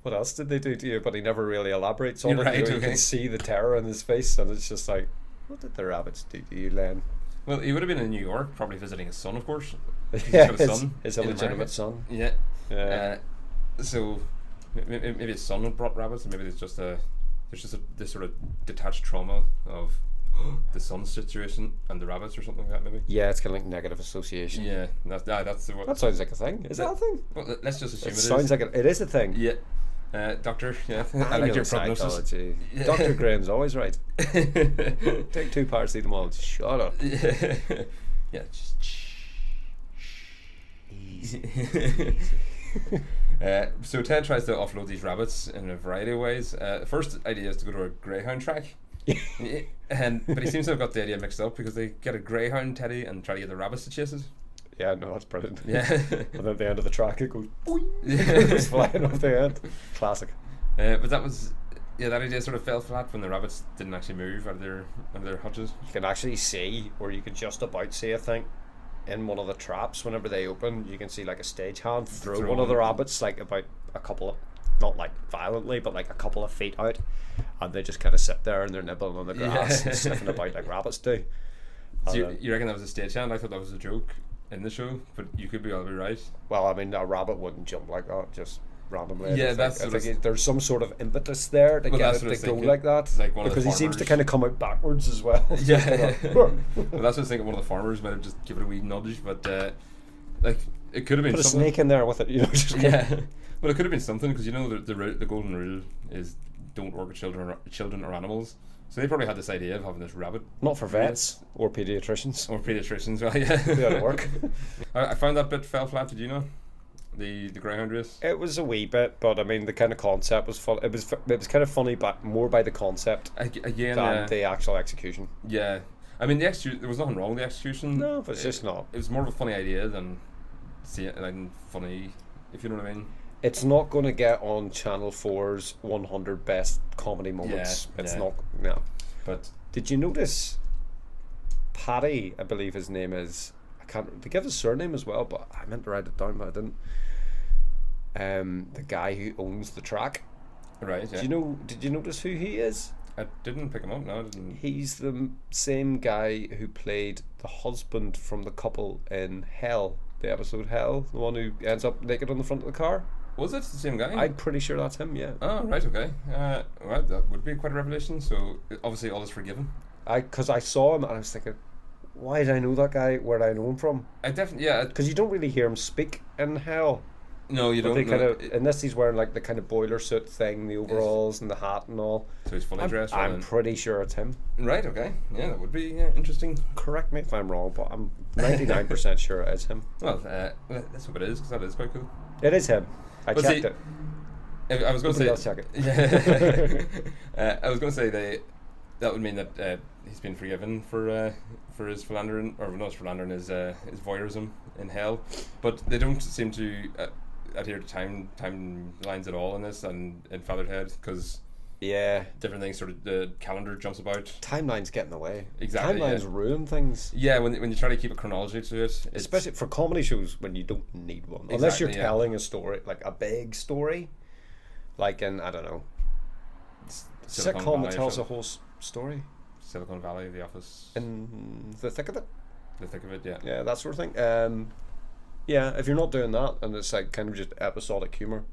what else did they do to you? But he never really elaborates on You're it. right, You okay. can see the terror in his face, and it's just like, what did the rabbits do to you, Len? Well, he would have been in New York, probably visiting his son, of course. He's Yeah, got a son his in illegitimate America. son. Yeah. Yeah. So maybe his son had brought rabbits, and maybe there's just this sort of detached trauma of the son situation and the rabbits or something like that. Maybe. Yeah, it's kind of like negative association. Yeah, that's what. That sounds like a thing. Is that a thing? Well, let's just assume It it sounds is. like it is a thing. Yeah. Doctor, yeah, I I like know your prognosis. psychology. Yeah. Dr. Graham's always right. Take 2 paracetamol. Shut up. Yeah, just Easy. so Ted tries to offload these rabbits in a variety of ways. First idea is to go to a greyhound track, but he seems to have got the idea mixed up because they get a greyhound Teddy and try to get the rabbits to chase it. Yeah, no, that's brilliant. Yeah, And at the end of the track, it goes boing. Yeah. It's flying off the end. Classic. But that idea sort of fell flat when the rabbits didn't actually move out of their hutches. You can actually see, or you can just about see, I think, in one of the traps whenever they open, you can see like a stagehand throw Throw one of the one. rabbits like about a couple of, not like violently, but like a couple of feet out, and they just kind of sit there and they're nibbling on the grass Yeah. and sniffing about like rabbits do. So And, you reckon that was a stagehand? I thought that was a joke in the show, but you could be all be right. well, I mean, a rabbit wouldn't jump like that just randomly. Yeah, I that's think, what there's some sort of impetus there to Well, get that's it what I to was go thinking. like that, Like one of the because he seems to farmers. kind of come out backwards as well. Yeah. Well, Well, that's what I was thinking. One of the farmers might have just given a wee nudge, but like it could have been put a something. snake in there with it, you know. Just Yeah, well, it could have been something because the golden rule is don't work with children or animals. So they probably had this idea of having this rabbit Not for vets or pediatricians. or pediatricians. Well, yeah, They ought to work. I found that bit fell flat. Did you know the greyhound race? It was a wee bit, but I mean, the kind of concept was fun. It was kind of funny, but more by the concept Again, than the actual execution. yeah. I mean, there was nothing wrong with the execution. No, but it's just not. It was more of a funny idea than funny, if you know what I mean. It's not going to get on Channel 4's 100 best comedy moments. Yeah, It's yeah. not. No. But Did you notice Paddy, I believe his name is, I can't, they give his surname as well, but I meant to write it down, but I didn't. The guy who owns the track. right, yeah. Did you notice who he is? I didn't pick him up. No, I didn't. He's the same guy who played the husband from the couple in Hell, the episode Hell, the one who ends up naked on the front of the car. Was it the same guy? I'm pretty sure that's him, yeah. Oh, right, okay. Well, that would be quite a revelation. So obviously, all is forgiven. Because I saw him and I was thinking, why did I know that guy? Where did I know him from? I definitely, yeah. Because you don't really hear him speak in Hell. No, you But don't. they kind know. of, unless he's wearing like the kind of boiler suit thing, the overalls and the hat and all. So he's fully dressed. rather I'm than- pretty sure it's him. Right, okay. Yeah, that would be interesting. Correct me if I'm wrong, but I'm 99% sure it is him. Well, let's hope it is, because that is quite cool. It is him. I But checked see, it. I was going to Somebody say. else check it. I was going to say that would mean that he's been forgiven for his philandering, or not his philandering, his voyeurism in hell, but they don't seem to adhere to timelines at all in this and in Featherhead, because Yeah. different things sort of the calendar jumps about. Timelines get in the way. Exactly, Timelines yeah. ruin things. Yeah, when you try to keep a chronology to it, it's, Especially for comedy shows when you don't need one. Unless you're Exactly, yeah. telling a story, like a big story. Like in, I don't know, Silicon sitcom Valley that or tells a something. whole story. Silicon Valley, The Office, In the thick of it. the thick of it, yeah. Yeah, that sort of thing. Yeah, if you're not doing that and it's like kind of just episodic humour,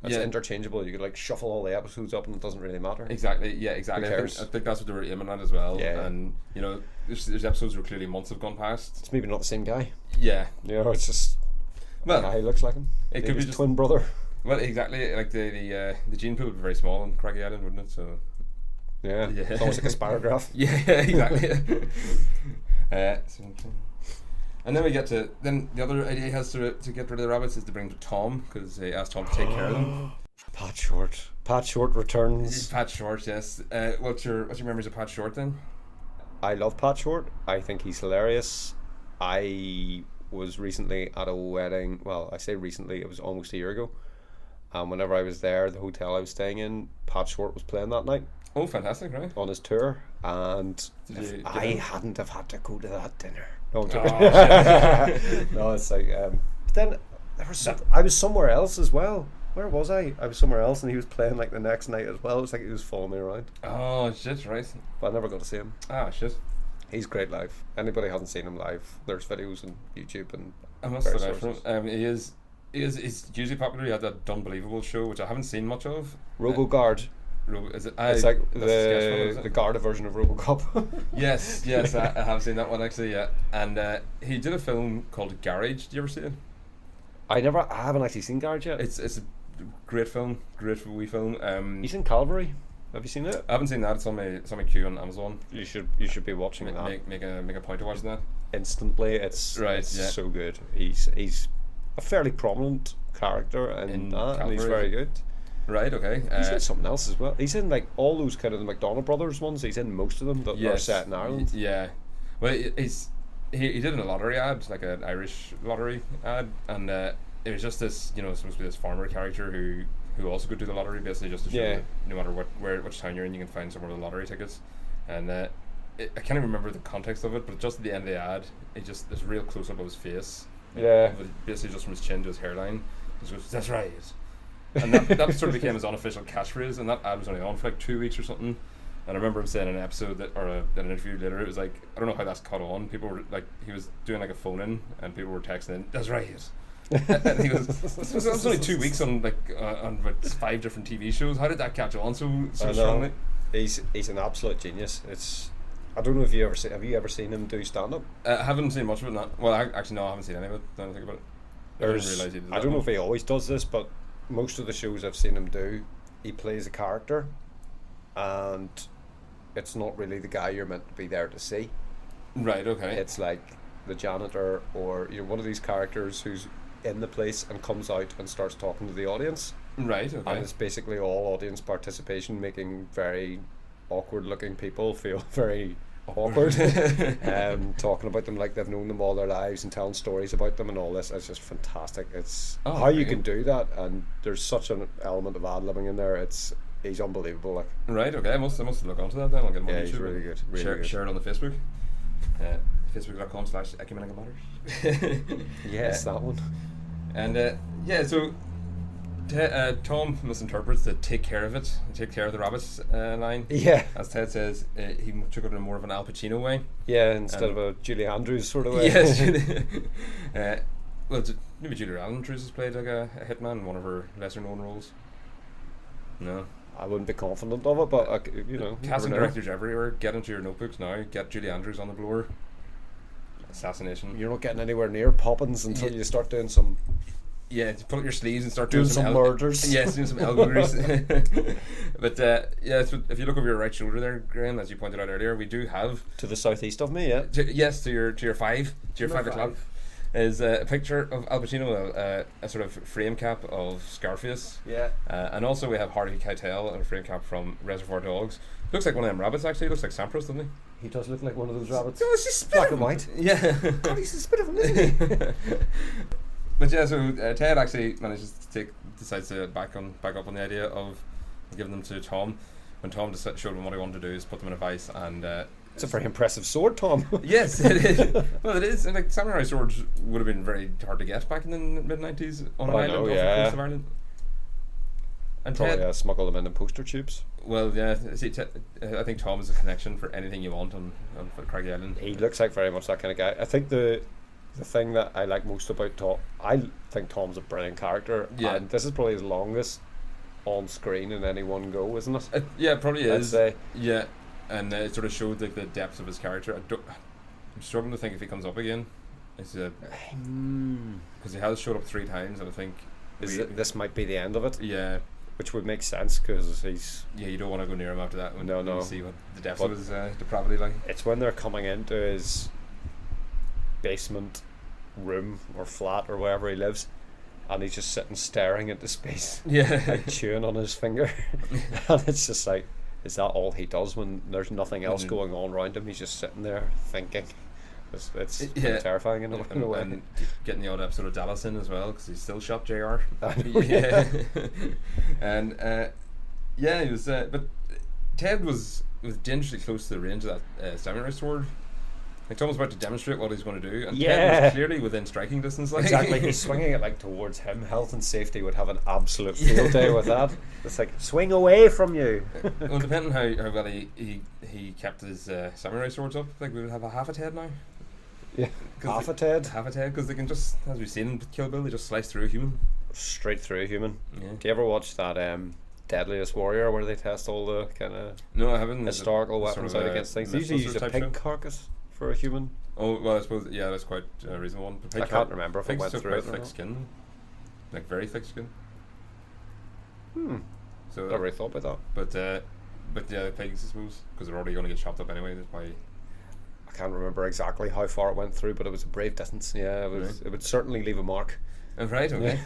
it's Yeah. interchangeable. You could like shuffle all the episodes up and it doesn't really matter. Exactly, yeah, exactly. Who I cares? think that's what they were aiming at as well. Yeah. And you know, there's episodes where clearly months have gone past. It's maybe not the same guy. Yeah, You know, it's just well, he looks like him. it Maybe could be his just twin brother. well, exactly. Like the gene pool would be very small in Craggy Island, wouldn't it? So Yeah, Yeah. it's almost like a spirograph. yeah, exactly. And then we get to the other idea he has to get rid of the rabbits is to bring Tom, because he asked Tom to take care of them. Pat Short returns. Pat Short, yes. What's your memories of Pat Short then? I love Pat Short. I think he's hilarious. I was recently at a wedding. Well, I say recently, it was almost a year ago. And whenever I was there, the hotel I was staying in, Pat Short was playing that night Oh, fantastic, right? on his tour. And Did you if get I in? hadn't have had to go to that dinner. No, I'm Oh, joking. No, it's like. But then I was somewhere else as well. Where was I? I was somewhere else, and he was playing like the next night as well. It was like he was following me around, Oh, shit, right. but I never got to see him. Ah, shit. He's great live. Anybody hasn't seen him live, there's videos on YouTube and I must various look out for him. sources. He's hugely popular. He had that Unbelievable show, which I haven't seen much of. RoboGuard. Is it? It's like that's a sketch from it, is the it? Garda version of RoboCop. Yes, I have seen that one actually. Yeah, and he did a film called Garage. Did you ever see it? I haven't actually seen Garage yet. It's a great film, great wee film. He's in Calvary. Have you seen it? I haven't seen that. It's on my queue on Amazon. You should be watching that Make a point of watching that. instantly. It's Right, It's yeah. so good. He's a fairly prominent character in that, and he's Calvary. very good. Right. Okay. He's in something else as well. He's in like all those kind of the McDonald Brothers ones. He's in most of them that are set in Ireland. Yeah. Well, he did a lottery ad, like an Irish lottery ad, and it was just this, supposed to be this farmer character who also could do the lottery, basically just to show Yeah. that no matter which town you're in, you can find somewhere with lottery tickets. And I can't even remember the context of it, but just at the end of the ad, there's a real close up of his face. Yeah. Basically just from his chin to his hairline. He goes, "That's right." And that sort of became his unofficial catchphrase, and that ad was only on for like 2 weeks or something. And I remember him saying in an episode in an interview later, it was like, I don't know how that's caught on. People were like, he was doing like a phone in, and people were texting in, "That's right." And he goes, "That was only 2 weeks on about 5 different TV shows. How did that catch on so I know. strongly?" He's an absolute genius. I don't know if have you ever seen him do stand up? I haven't seen much of it. Well, I haven't seen any of it. I don't think about it. I didn't realise he did that. I don't know if he always does this, but most of the shows I've seen him do, he plays a character, and it's not really the guy you're meant to be there to see. Right. Okay. It's like the janitor, or one of these characters who's in the place and comes out and starts talking to the audience, Right. Okay. and it's basically all audience participation, making very awkward looking people feel very awkward. Talking about them like they've known them all their lives and telling stories about them and all this. It's just fantastic. It's Oh, how you okay. can do that, and there's such an element of ad-libbing in there. He's unbelievable. Like, Right. Okay. I must look onto that then. I'll get him on Yeah, YouTube. he's really good, really good. Share it on the Facebook. Facebook.com/ecumenical matters. yes, that one. And so Tom misinterprets the "take care of it," take care of the rabbits line. Yeah, As Ted says, he took it in more of an Al Pacino way. yeah. Instead of a Julie Andrews sort of way. Yes. Maybe Julia Andrews has played like a hitman in one of her lesser known roles. No. I wouldn't be confident of it, but you Casting never know. directors everywhere, get into your notebooks now. Get Julie Andrews on the blower. Assassination. You're not getting anywhere near Poppins until Yeah. you start doing some Yeah, to pull up your sleeves and start doing doing some murders. Yes, doing some elbow grease. But so if you look over your right shoulder there, Graham, as you pointed out earlier, we do have to the southeast of me. Yeah. to your 5 o'clock. is a picture of Al Pacino, a sort of frame cap of Scarface. Yeah. And also we have Harvey Keitel and a frame cap from Reservoir Dogs. Looks like one of them rabbits actually. Looks like Sampras, doesn't he? He does look like one of those rabbits. Oh, he's Black and white. Yeah. God, he's a spit of him, isn't he? But yeah, so Ted actually manages to decides to back up on the idea of giving them to Tom. When Tom just showed him what he wanted to do is put them in a vice and. It's a very impressive sword, Tom. Yes, it is. Well, it is. And like samurai swords would have been very hard to get back in the mid-90s on an island off the coast of Ireland. And Probably smuggle them in poster tubes. Well, yeah. See, I think Tom is a connection for anything you want on Craggy Island. He looks like very much that kind of guy. I think the thing that I like most about Tom, I think Tom's a brilliant character. Yeah. And this is probably his longest on screen in any one go, isn't it? Yeah, it probably is. I'd say. Yeah. And it sort of showed like the depth of his character. I'm struggling to think if he comes up again. Because he has showed up 3 times, and I think this might be the end of it. Yeah, which would make sense because he's. Yeah, you don't want to go near him after that. When you see what the depth of his depravity like. It's when they're coming into his basement room or flat or wherever he lives, and he's just sitting staring into space. Yeah, like chewing on his finger, and it's just like. Is that all he does when there's nothing else going on around him? He's just sitting there thinking. It's terrifying in a way. And getting the odd episode of Dallas in as well because he still shot JR. Yeah. And he was. But Ted was dangerously close to the range of that samurai sword. Like Tom was about to demonstrate what he's going to do, and Ted was clearly within striking distance. Like. Exactly, he's swinging it like towards him. Health and safety would have an absolute field day with that. It's like swing away from you. Well, depending how well he kept his samurai swords up, like we would have a half a Ted now. Yeah, half a Ted, because they can just, as we've seen in Kill Bill, they just slice through a human. Straight through a human. Yeah. Do you ever watch that Deadliest Warrior where they test all the kind of no, I haven't historical weapons out against things? They usually use a pig carcass for a human. Oh well, I suppose that's quite a reasonable one. I can't remember if it went through it. Thick skin, like very thick skin. So never really thought about that. But yeah, pigs I suppose because they're already going to get chopped up anyway. That's why. I can't remember exactly how far it went through, but it was a brave distance. Yeah, it was. Right. It would certainly leave a mark. Right. Okay.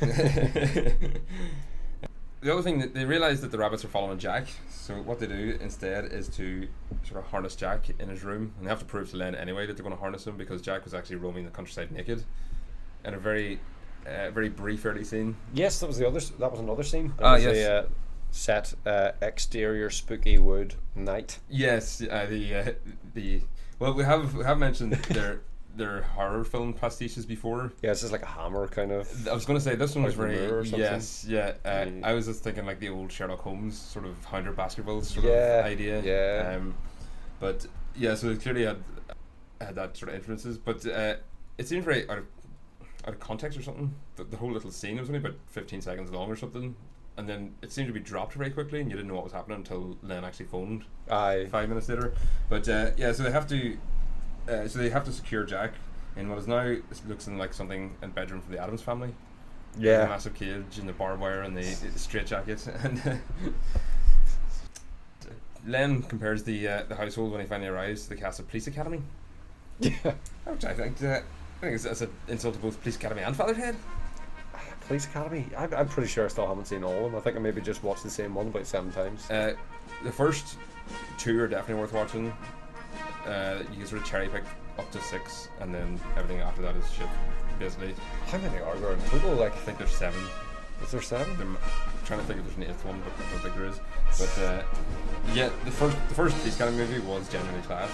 The other thing that they realise that the rabbits are following Jack, so what they do instead is to sort of harness Jack in his room, and they have to prove to Len anyway that they're going to harness him because Jack was actually roaming the countryside naked, in a very brief early scene. Yes, that was another scene. Yes. Set exterior spooky wood night. Yes, well we have mentioned their horror film pastiches before. Yeah, it's just like a Hammer kind of. I was going to say this one was very yes, yeah. I was just thinking like the old Sherlock Holmes sort of Hound of Baskervilles sort of idea. Yeah. But yeah, so it clearly had that sort of influences, but it seemed very out of context or something. The whole little scene was only about 15 seconds long or something, and then it seemed to be dropped very quickly, and you didn't know what was happening until Len actually phoned. 5 minutes later. But so they have to. So they have to secure Jack in what is now looks like something in bedroom for the Addams family. Yeah, the massive cage and the barbed wire and the straitjacket. And Len compares the household when he finally arrives to the cast of Police Academy. Yeah, which I think it's an insult to both Police Academy and Fatherhead. Police Academy. I'm pretty sure I still haven't seen all of them. I think I maybe just watched the same one about 7 times. The first 2 are definitely worth watching. You can sort of cherry pick up to 6, and then everything after that is shit, basically. How many are there in total? Like, I think there's 7. Is there 7? I'm trying to think if there's an 8th one, but I don't think there is. But yeah, the first Police Academy movie was genuinely class.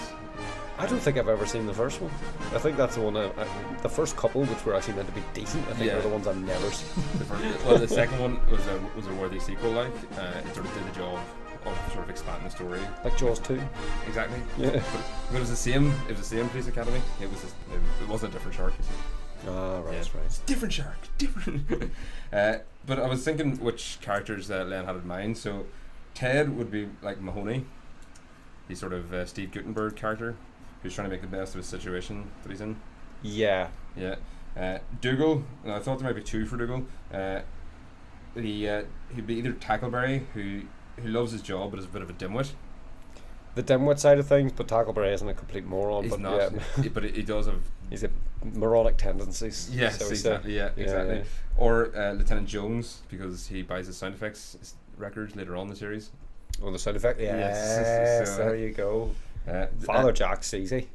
I don't think I've ever seen the first one. I think that's the one. The first couple, which were actually meant to be decent, I think are the ones I've never seen. The second one was a worthy sequel. Like it sort of did the job of sort of expanding the story, like Jaws 2. Exactly. Yeah. But it was the same. It was the same Police Academy. It wasn't a different shark. You see. Ah, right, right. It's different shark. Different. But I was thinking which characters Len had in mind. So Ted would be like Mahoney. He's sort of Steve Guttenberg character who's trying to make the best of his situation that he's in. Yeah. Yeah. Dougal. I thought there might be 2 for Dougal. He'd be either Tackleberry, who loves his job but is a bit of a dimwit. The dimwit side of things, but Tackleberry isn't a complete moron. He's but not. Yeah. But he does have He's a moronic tendencies. Yes, so exactly. Yeah, exactly. yeah. Or Lieutenant Jones, because he buys his sound effects records later on in the series. Oh, the sound effect. Yes, Yes, so, there you go. Father Jack's easy.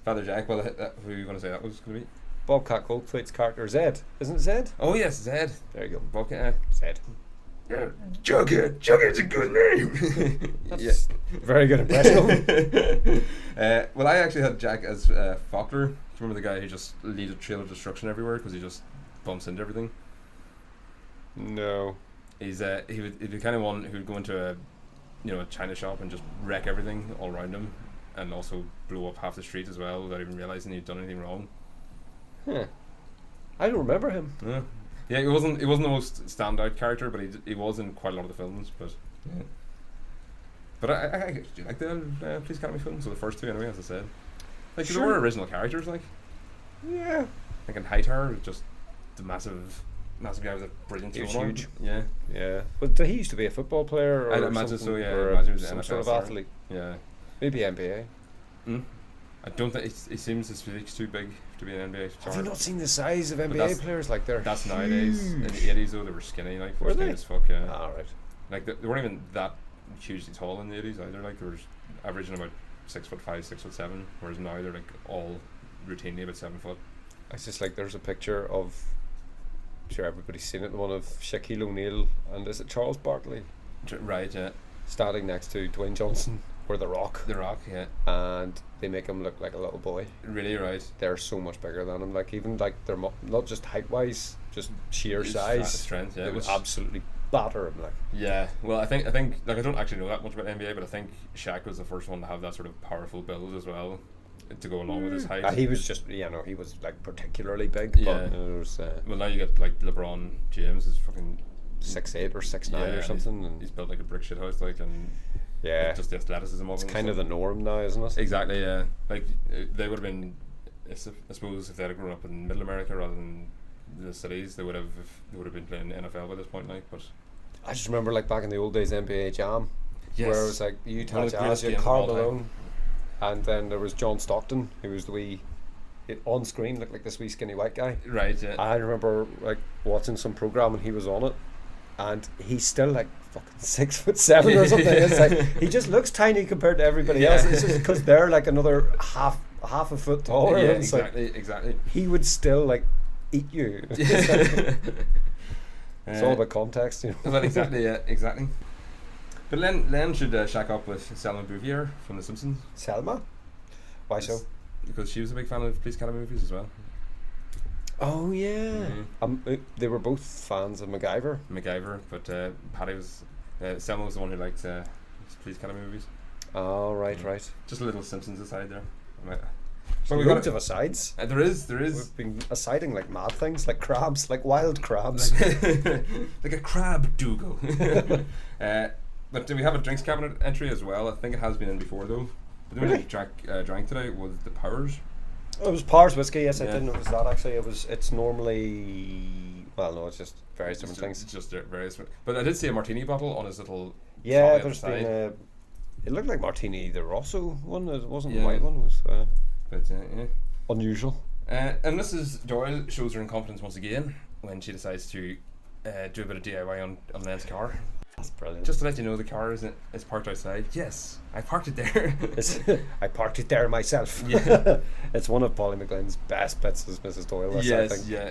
Father Jack. Well, who are you going to say that was going to be? Bobcat Goldthwait's character Zed, isn't it Zed? Oh yes, Zed. There you go. Bobcat. Zed. Yeah, Jughead's a good name. That's very good impression of him. Well, I actually had Jack as Faulkner. Do you remember the guy who just leads a trail of destruction everywhere because he just bumps into everything? No. He's he'd be the kind of one who'd go into a china shop and just wreck everything all around him, and also blow up half the street as well without even realizing he'd done anything wrong. Huh. I don't remember him. Yeah, he wasn't the most standout character, but he was in quite a lot of the films. But yeah. But I do like the Police Academy films, so the first two anyway, as I said. Like there were original characters, like. Yeah. Like in Hightower, just the massive guy with a brilliant He was sonar. huge. Yeah. Yeah. But he used to be a football player, or I'd imagine so. something, Yeah, or I'd imagine he was an some NFL sort of star. athlete. Yeah. Maybe NBA. I don't think he seems his physique's too big to be an NBA star. Have you not seen the size of NBA that's- players? Like they're That's nowadays. In the huge. 80s though, they were skinny, like Were skinny they? as fuck. Yeah. Ah, right. Like they weren't even that hugely tall in the 80s either. Like they were averaging about 6'5", 6'7", whereas now they're like all routinely about 7 foot. It's just like there's a picture of, I'm sure everybody's seen it, the one of Shaquille O'Neal and is it Charles Barkley Right, yeah. standing next to Dwayne Johnson or The Rock, The Rock, yeah. and they make him look like a little boy. Really right. They're so much bigger than him. Like even like they're not just height wise, just sheer His size. strength, yeah. It would which- absolutely batter him. Like Yeah, well, I think like I don't actually know that much about NBA, but I think Shaq was the first one to have that sort of powerful build as well, to go along with his height. he was just he was like particularly big. Yeah. But it was Well, now you get like LeBron James is fucking 6'8" or 6'9" yeah, or and something. And He's built like a brick shit house, like, and yeah, like, just the athleticism of it's him. kind of the norm now, isn't it? Exactly, yeah. Like they would have been, I suppose, if they had grown up in Middle America rather than the cities, they would have been playing NFL by this point, like. But I just remember like back in the old days NBA Jam, where it was like One Utah of the Jazz, greatest you had games of Karl all time. Malone, and then there was John Stockton, who was the wee, on screen looked like this wee skinny white guy. right, yeah. I remember like watching some program and he was on it, and he's still like fucking 6'7" or something. It's like he just looks tiny compared to everybody else. It's just because they're like another half a foot taller. Yeah, It's like, exactly. he would still like eat you. It's all about context, you know. Well, exactly, yeah, exactly. But Len should shack up with Selma Bouvier from The Simpsons. Selma? Why so? Because she was a big fan of Police Academy movies as well. Oh yeah. Mhm. They were both fans of MacGyver. MacGyver, but Patty was Selma was the one who liked Police Academy movies. Oh right, right. Just a little Simpsons aside there. So we've loads got of asides. there is. We've been asiding like mad things, like crabs, like wild crabs. like a crab Dougal. But do we have a drinks cabinet entry as well? I think it has been in before though. But the only Really? thing I drank today was the Powers. It was Powers whiskey. Yes, I Yeah. did notice that actually. It's normally, well, no, it's just various different things. Just various. But I did see a martini bottle on his little. Yeah, trolley at there's the been side. it looked like Martini the Rosso one. It wasn't Yeah. the white one. It was But yeah. unusual. And Mrs. Doyle shows her incompetence once again when she decides to do a bit of DIY on Len's car. That's brilliant. Just to let you know, the car is parked outside. Yes, I parked it there. I parked it there myself. Yeah. It's one of Polly McLean's best bits as Mrs. Doyle. I Yes, think. yeah.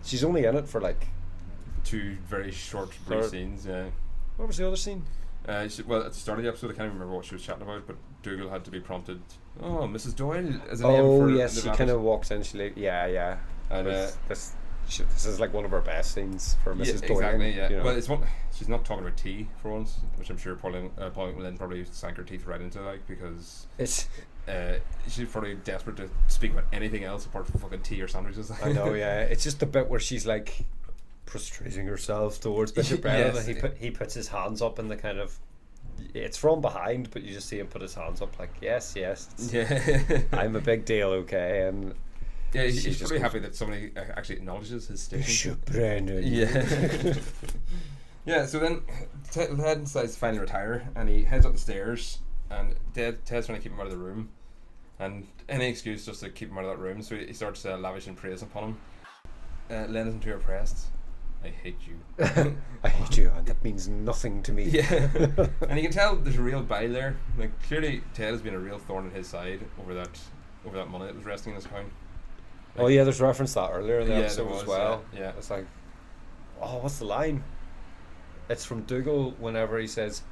She's only in it for like, Two very short, brief Third. scenes. Yeah. what was the other scene? Well, at the start of the episode, I can't even remember what she was chatting about, but Dougal had to be prompted. Oh, Mrs. Doyle is a name Oh for yes, the she rabbit." kind of walks in. Yeah. And This is like one of her best scenes for Mrs. Doyle. exactly. Yeah. you know. Well, it's one. She's not talking about tea for once, which I'm sure Pauline probably sank her teeth right into, like, because It's she's probably desperate to speak about anything else apart from fucking tea or sandwiches. I know, yeah. It's just the bit where she's like prostrating herself towards Bishop Brennan, Yes. and he puts his hands up in the kind of. It's from behind, but you just see him put his hands up like, yes, it's- Yeah. I'm a big deal, okay, and Yeah, She he's just probably goes- happy that somebody actually acknowledges his station. Bishop Brennan. Yeah. Yeah, so then Ted decides to finally retire, and he heads up the stairs, and Ted's trying to keep him out of the room. and any excuse just to keep him out of that room. So he starts lavishing praise upon him. Len isn't too impressed. I hate you. I hate you, and that means nothing to me. Yeah, and you can tell there's a real bile there. Like clearly, Ted has been a real thorn in his side over that money that was resting in his account. Oh yeah, there's reference to that earlier in the Yeah, episode there was, as well. yeah. It's like, oh, what's the line? It's from Dougal whenever he says,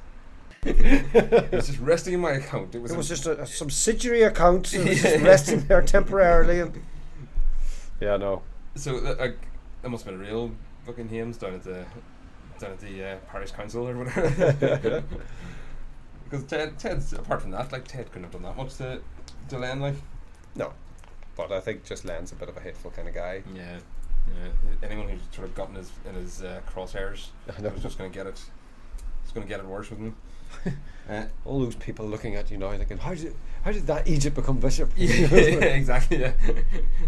It was just resting in my account. it was just a subsidiary account. It was just resting there temporarily. And yeah, no. So it must have been a real fucking hymns down at the parish council or whatever. Because Ted's apart from that, like Ted couldn't have done that much to Len, like. No. But I think just Len's a bit of a hateful kind of guy. Yeah. Anyone who's sort of gotten in his crosshairs was just going to get it. It's going to get it worse with him. All those people looking at you now thinking, how did that Egypt become bishop? Yeah, exactly. Yeah,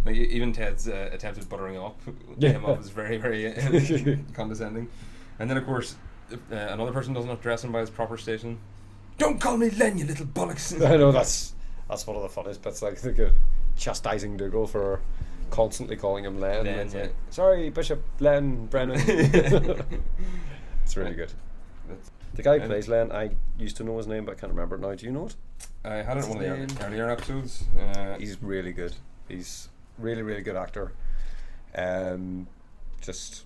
like even Ted's attempted buttering him up was very, very condescending. And then of course, if another person doesn't address him by his proper station. Don't call me Len, you little bollocks. I know that's one of the funniest bits. Like chastising Dougal for constantly calling him Len. Len, yeah. Like, sorry, Bishop Len Brennan. It's really good. The guy who plays Len, I used to know his name, but I can't remember it now. Do you know it? I had it in one of the earlier episodes. He's really good. He's really, really good actor. Just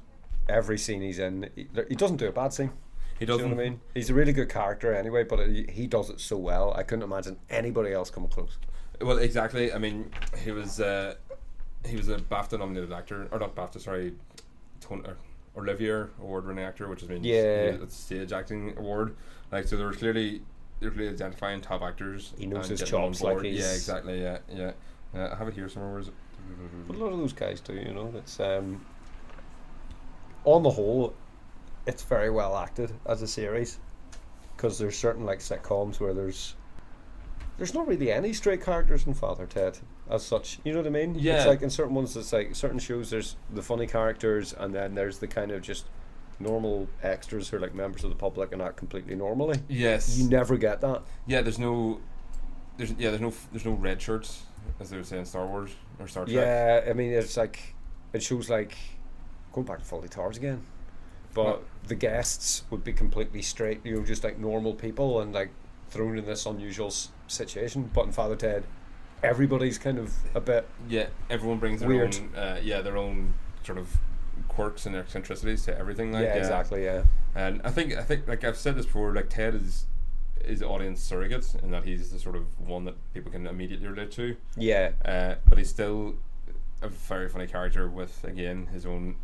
every scene he's in, he doesn't do a bad scene. He doesn't. Do you know what I mean? He's a really good character anyway, but he does it so well. I couldn't imagine anybody else coming close. Well, exactly. I mean, he was a BAFTA nominated actor, or not BAFTA, sorry, Olivier award-winning actor, which has been a stage acting award. Like, so they're clearly identifying top actors. He knows his chops, like he's... Yeah, exactly. Yeah. I have it here somewhere. Where is it? But a lot of those guys do, you know. It's on the whole, it's very well acted as a series, because there's certain like sitcoms where there's not really any straight characters in Father Ted as such. You know what I mean? Yeah. It's like in certain ones, it's like certain shows, there's the funny characters, and then there's the kind of just normal extras who are like members of the public and act completely normally. Yes. You never get that. Yeah, there's no red shirts, as they would say in Star Wars or Star Trek. Yeah, I mean, it's like, it shows like, going back to Fawlty Towers again, but the guests would be completely straight, you know, just like normal people, and like thrown in this unusual situation. But in Father Ted, everybody's kind of a bit everyone brings their weird. their own sort of quirks and eccentricities to everything. Like, exactly. And I think like I've said this before, like Ted is audience surrogate in that he's the sort of one that people can immediately relate to. But he's still a very funny character with, again, his own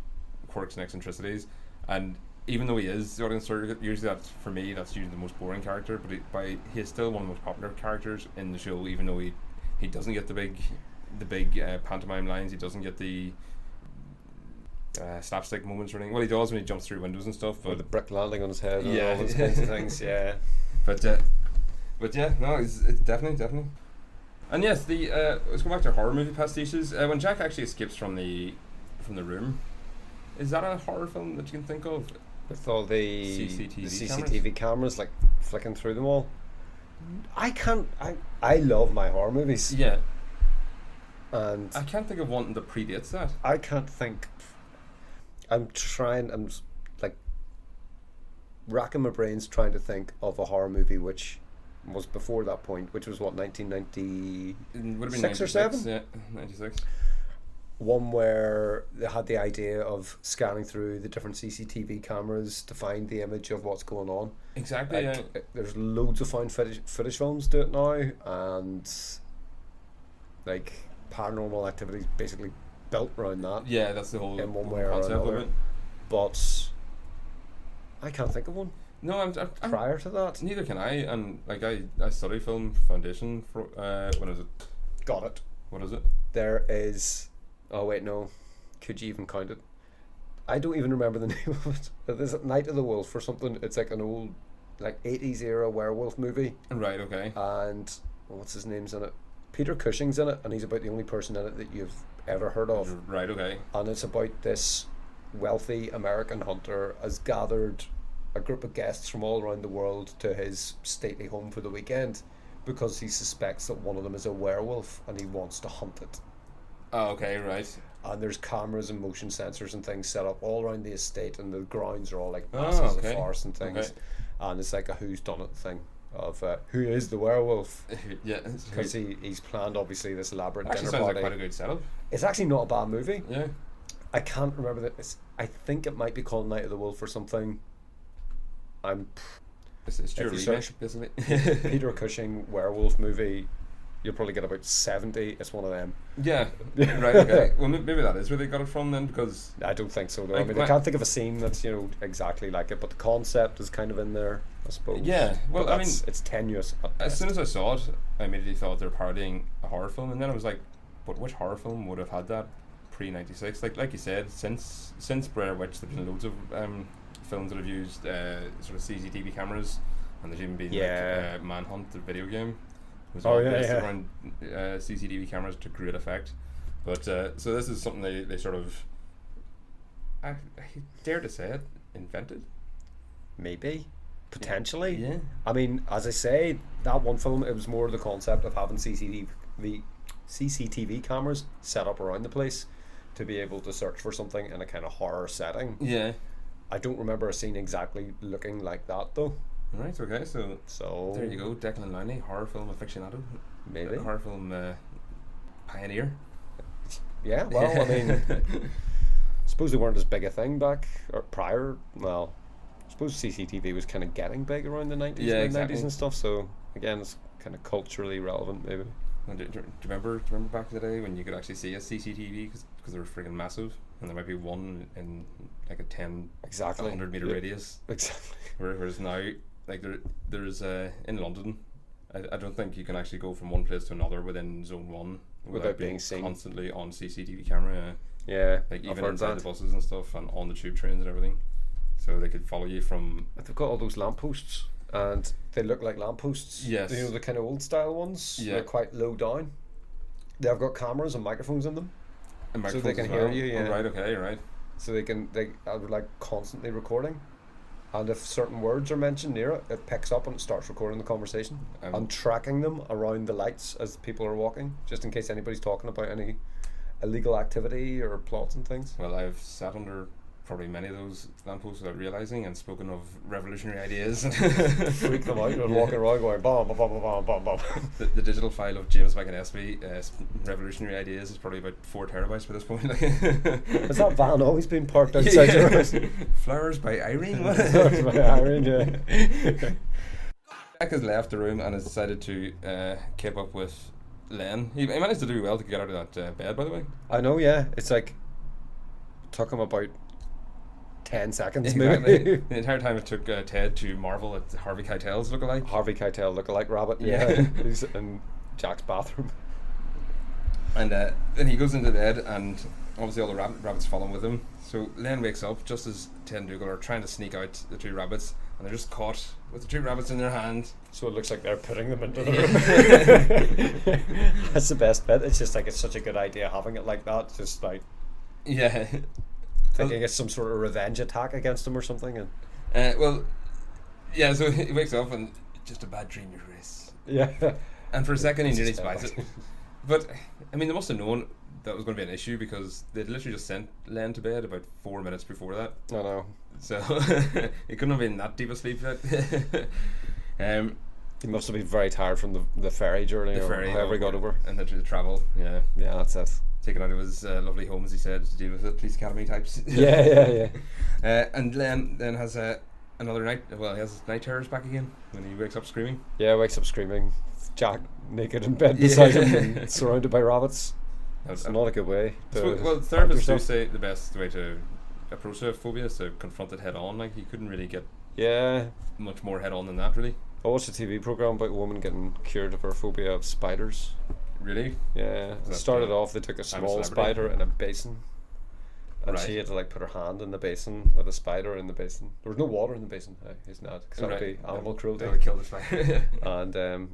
quirks and eccentricities. And even though he is the audience surrogate, usually that's usually the most boring character, but he is still one of the most popular characters in the show, even though he doesn't get the big pantomime lines. He doesn't get the slapstick moments or anything. Well, he does when he jumps through windows and stuff, but the brick landing on his head and all those kinds of things. But yeah, no, it's definitely. And yes, let's go back to horror movie pastiches. When Jack actually escapes from the room, is that a horror film that you can think of? With all the CCTV cameras like flicking through them all. I love my horror movies. Yeah. And I can't think of one that predates that. I can't think. I'm like racking my brains trying to think of a horror movie which was before that point, which was what, 1996 or 7? Yeah, 96. One where they had the idea of scanning through the different CCTV cameras to find the image of what's going on. Exactly. There's loads of found footage films do it now, and like Paranormal Activity's basically built around that. Yeah, that's the whole in one way or concept another. of it. But I can't think of one. No, I'm prior to that. Neither can I. And like I studied film foundation for when is it? Got it. What is it? There is. Oh wait, no. Could you even count it? I don't even remember the name of it. There's Night of the Wolf or something. It's like an old, like 80s era werewolf movie. Right. Okay. And what's his name's in it? Peter Cushing's in it, and he's about the only person in it that you've ever heard of. Right. Okay. And it's about this wealthy American hunter has gathered a group of guests from all around the world to his stately home for the weekend, because he suspects that one of them is a werewolf and he wants to hunt it. Oh, okay, right. And there's cameras and motion sensors and things set up all around the estate, and the grounds are all like masses of forest and things. Okay. And it's like a who's done it thing of who is the werewolf. Yeah, Because he's planned obviously this elaborate actually dinner sounds party. like quite a good setup. It's actually not a bad movie. Yeah. I can't remember that. I think it might be called Night of the Wolf or something. It's your If you remake, search isn't it? Peter Cushing werewolf movie, you'll probably get about 70. It's one of them. Yeah. Right. Okay. Well, maybe that is where they got it from then, because I don't think so though. Like I mean, I can't think of a scene that's exactly like it, but the concept is kind of in there, I suppose. yeah. Well, But I mean, it's tenuous. At as best. soon as I saw it, I immediately thought they were parodying a horror film, and then I was like, but which horror film would have had that pre-96? Like you said, since Blair Witch, there's been loads of films that have used sort of CCTV cameras, and there's even been like Manhunt, the video game, was all based around CCTV cameras to great effect. But so this is something they sort of, I dare to say it, invented. Maybe. Potentially. Yeah. I mean, as I say, that one film, it was more the concept of having CCTV cameras set up around the place to be able to search for something in a kind of horror setting. Yeah. I don't remember a scene exactly looking like that though. Right. Okay. So there you go, Declan Lowney, horror film aficionado. Maybe. Horror film pioneer. Yeah, well, I mean, I suppose they weren't as big a thing back or prior. Well, I suppose CCTV was kind of getting big around the 90s, Yeah, mid-90s exactly. and stuff. So again, it's kind of culturally relevant, maybe. And do you remember back in the day when you could actually see a CCTV because they were freaking massive, and there might be one in like a 10 Exactly. 100 meter radius, Exactly. whereas now like there's in London, I don't think you can actually go from one place to another within zone 1 Without being seen. constantly on CCTV camera. Yeah, Like I've even heard inside that. the buses and stuff, and on the tube trains and everything, so they could follow you from. They've got all those lampposts, and they look like lampposts. Yes. You know, the kind of old style ones. Yeah. They're quite low down. They've got cameras and microphones in them, And so they microphones can as hear well. you. Yeah. Oh, right. Okay. Right. So they are like constantly recording, and if certain words are mentioned near it, it picks up and it starts recording the conversation and tracking them around the lights as people are walking, just in case anybody's talking about any illegal activity or plots and things. Well, I've sat under probably many of those lampposts without realising and spoken of revolutionary ideas. Freak them out and walking around going bam bam bam bam bam bam. The digital file of James McAnespy revolutionary ideas is probably about 4 terabytes by this point. Has that van always been parked outside your house? Flowers by Irene. That's my iron, yeah. Jack has left the room and has decided to keep up with Len. He managed to do well to get out of that bed, by the way. I know, yeah. It's like took him about 10 seconds Exactly. maybe. The entire time it took Ted to marvel at Harvey Keitel's lookalike. Harvey Keitel look-alike rabbit, Yeah. yeah. He's in Jack's bathroom. And then he goes into bed, and obviously all the rabbits follow with him. So Len wakes up just as Ted and Dougal are trying to sneak out the 2 rabbits, and they're just caught with the 2 rabbits in their hand. So it looks like they're putting them into the room. That's the best bit. It's just like it's such a good idea having it like that. Just like Yeah. thinking it's some sort of revenge attack against them or something. And Well, yeah, so he wakes up and just a bad dream, your grace. yeah. And for a second he It's nearly just spies it. But, I mean, they must have known that was going to be an issue because they'd literally just sent Len to bed about 4 minutes before that. I know. So, he couldn't have been that deep asleep yet. He must have been very tired from the ferry journey The or ferry however he got over. and the travel, yeah. Yeah, that's it. Taken out of his lovely home, as he said, to deal with the police academy types. Yeah. And Len then has another night. Well, he has his night terrors back again when he wakes up screaming. Yeah, wakes up screaming. Jack naked in bed beside him and surrounded by rabbits. It's not a good way. Well, therapists do say the best way to approach a phobia is to confront it head on. Like, you couldn't really get Yeah. much more head on than that, really. I watched a TV program about a woman getting cured of her phobia of spiders. Really? Yeah. It that started the off, they took a I'm a small Celebrity? spider in a basin. And Right. she had to like put her hand in the basin with a spider in the basin. There was no water in the basin. He's not, because that would be animal cruelty. That would kill the spider. And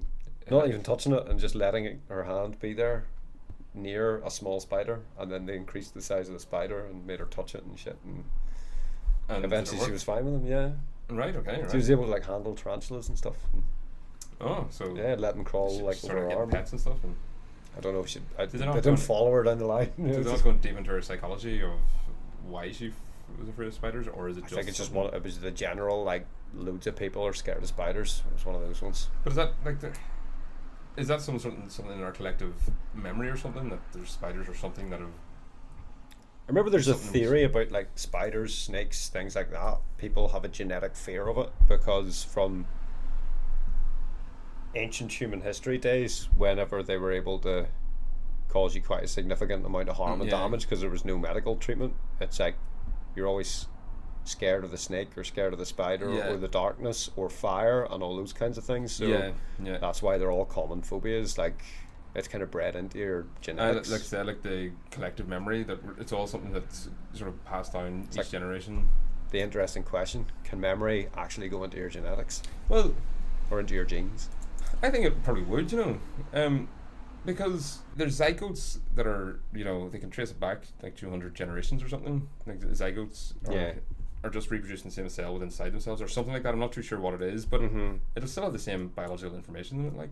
not even touching it and just letting her hand be there near a small spider, and then they increased the size of the spider and made her touch it and shit, and And eventually did it she work? was fine with them. Yeah, Right, okay, right. she was able to like handle tarantulas and stuff. Oh, so Yeah, let them crawl like sort over of her get arm. pets and stuff. And I don't know if she. I Did they not didn't go- follow her down the line. so they're not going deep into her psychology of why she was afraid of spiders, or is it I just? think it's just something- one. It was the general like loads of people are scared of spiders. It was one of those ones. But is that like is that something in our collective memory or something, that there's spiders or something that have? I remember there's a Something theory about like spiders, snakes, things like that. People have a genetic fear of it because from ancient human history days, whenever they were able to cause you quite a significant amount of harm and Yeah. damage because there was no medical treatment, it's like you're always scared of the snake or scared of the spider Yeah. or the darkness or fire and all those kinds of things. So yeah. that's why they're all common phobias. Like it's kind of bred into your genetics. Like I said, like the collective memory, that it's all something that's sort of passed down each like- generation. The interesting question: can memory actually go into your genetics Well, or into your genes? I think it probably would, because there's zygotes that are, they can trace it back like 200 generations or something. Like the zygotes are just reproducing the same cell within inside themselves or something like that. I'm not too sure what it is, but it'll still have the same biological information in it. Like,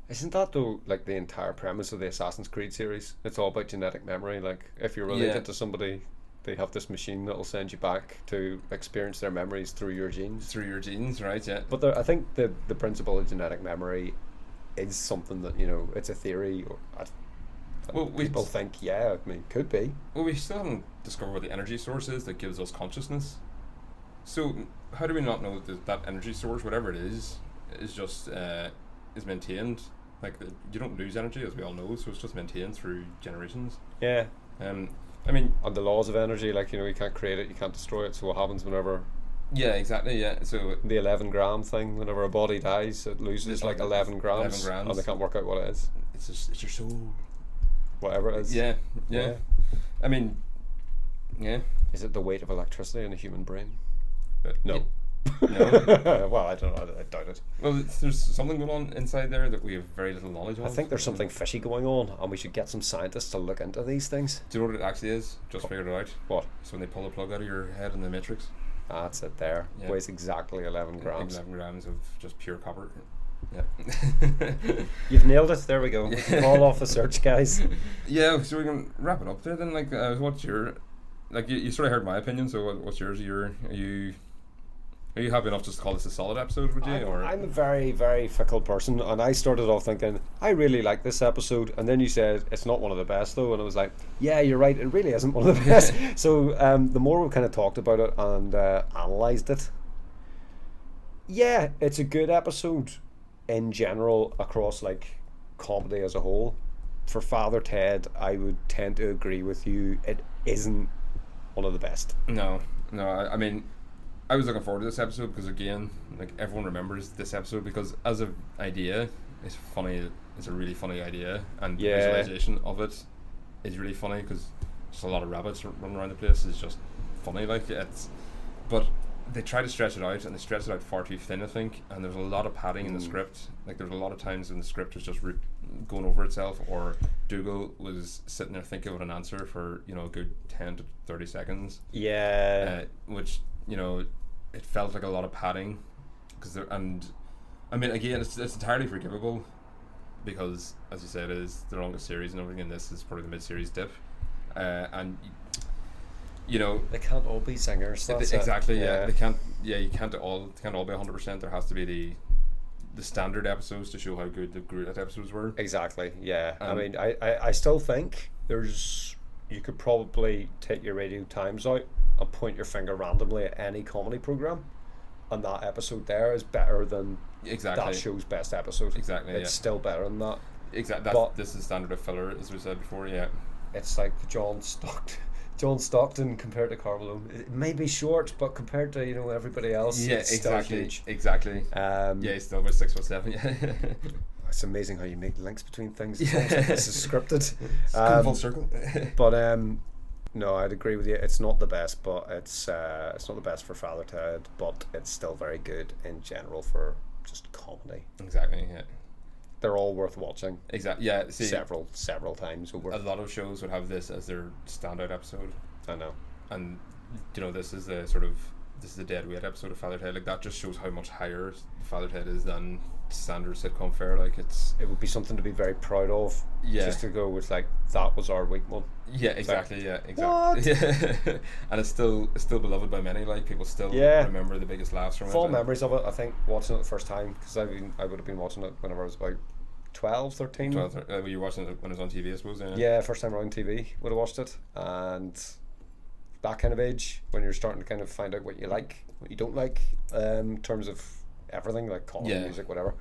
Isn't that though like the entire premise of the Assassin's Creed series? It's all about genetic memory. Like if you're related Yeah. to somebody, they have this machine that'll send you back to experience their memories through your genes. through your genes, right? Yeah. But I think the principle of genetic memory is something that it's a theory. Or Well, people think, could be. Well, we still haven't discovered what the energy source is that gives us consciousness. So how do we not know that that energy source, whatever it is just is maintained? Like you don't lose energy, as we all know, so it's just maintained through generations. Yeah. I mean, And the laws of energy, like you can't create it, you can't destroy it. So what happens whenever yeah, exactly, yeah. So the 11-gram thing? Whenever a body dies, it loses It's like like 11 grams, 11 grams. and they can't work out what it is. it's your soul. Whatever it is. Yeah. I mean, yeah. Is it the weight of electricity in a human brain? But No. No. Well, I don't know. I doubt it. Well, there's something going on inside there that we have very little knowledge of. I think there's something fishy going on, and we should get some scientists to look into these things. Do you know what it actually is? Just figured it out. What? So when they pull the plug out of your head in the Matrix, That's it there. Yeah. Weighs exactly 11 grams. 11 grams of just pure copper. Yeah. You've nailed it. There we go. We can call off the search, guys. Yeah, so we can wrap it up there then. Like, what's your, like, you sort of heard my opinion. So what's yours? Are you happy enough just to call this a solid episode? Would you? I'm a very, very fickle person, and I started off thinking I really like this episode, and then you said it's not one of the best though, and I was like, yeah, you're right, it really isn't one of the best. So the more we've kind of talked about it and analysed it, yeah, it's a good episode in general across like comedy as a whole. For Father Ted, I would tend to agree with you. It isn't one of the best. No. I mean, I was looking forward to this episode because, again, like, everyone remembers this episode because as an idea, it's funny. It's a really funny idea, and the Yeah. visualization of it is really funny because just a lot of rabbits running around the place is just funny. Like, but they try to stretch it out, and they stretch it out far too thin, I think. And there's a lot of padding in the script. Like, there's a lot of times when the script was just going over itself, or Dougal was sitting there thinking of an answer for a good 10 to 30 seconds. Yeah. Which it felt like a lot of padding, and I mean, again, it's entirely forgivable because, as you said, it is the longest series and everything, and this is probably the mid-series dip, and They can't all be singers. That's it. exactly, yeah. They can't, you can't all be 100%. There has to be the standard episodes to show how good the Groot episodes were. Exactly, yeah. I mean, I still think you could probably take your Radio Times out and point your finger randomly at any comedy program, and that episode there is better than Exactly. that show's best episode. Exactly, It's still better than that. Exactly. But- This is standard of filler, as we said before. Yeah. It's like John Stockton compared to Carmelo. It may be short, but compared to everybody else, Yeah. it's still Exactly. huge. Exactly. Yeah, He's still about 6'7". Yeah. it's amazing how you make links between things. It's almost like this is scripted. Come full circle. But no, I'd agree with you. It's not the best, but it's not the best for Father Ted, but it's still very good in general for just comedy. Exactly. Yeah. They're all worth watching. Exactly. Yeah. See, several times over. a lot of shows would have this as their standout episode, I know. and this is the sort of this is a dead weight episode of Father Ted. Like that just shows how much higher Father Ted is than standard sitcom fare. Like it would be something to be very proud of. Yeah. Just to go with like that was our week one. Yeah, exactly. Like, Yeah. And it's still beloved by many. Like people still remember the biggest laughs from it. Full memories of it. I think watching it the first time, because I would have been watching it whenever I was about 12, 13. You were watching it when it was on TV, I suppose. Yeah, first time around TV would have watched it, and that kind of age when you're starting to kind of find out what you like, what you don't like, in terms of everything, like comedy, music, whatever.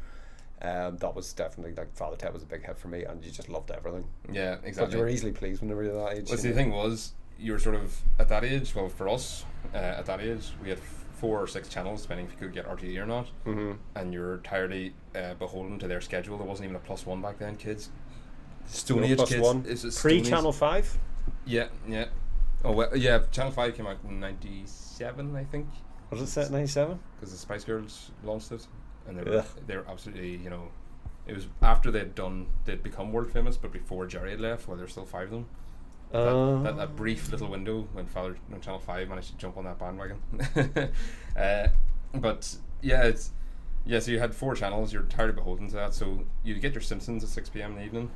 That was definitely, like, Father Ted was a big hit for me, and you just loved everything. Yeah, exactly. But you were easily pleased whenever you were that age. Well, see, the thing was, you were sort of at that age. Well, for us, at that age, we had 4 or 6 channels, depending if you could get RTE or not. Mm-hmm. And you're entirely beholden to their schedule. There wasn't even a +1 back then, kids. Stone Age kids. +1. Pre-Channel 5? Yeah. Oh, well, yeah, Channel 5 came out in 97, I think. Was it set in 97? Because the Spice Girls launched it. And they were absolutely, it was after they'd become world famous, but before Jerry had left, while there were still 5 of them. That brief little window when Channel 5 managed to jump on that bandwagon. But yeah, so you had 4 channels, you're entirely beholden to that, so you'd get your Simpsons at 6 p.m. in the evening.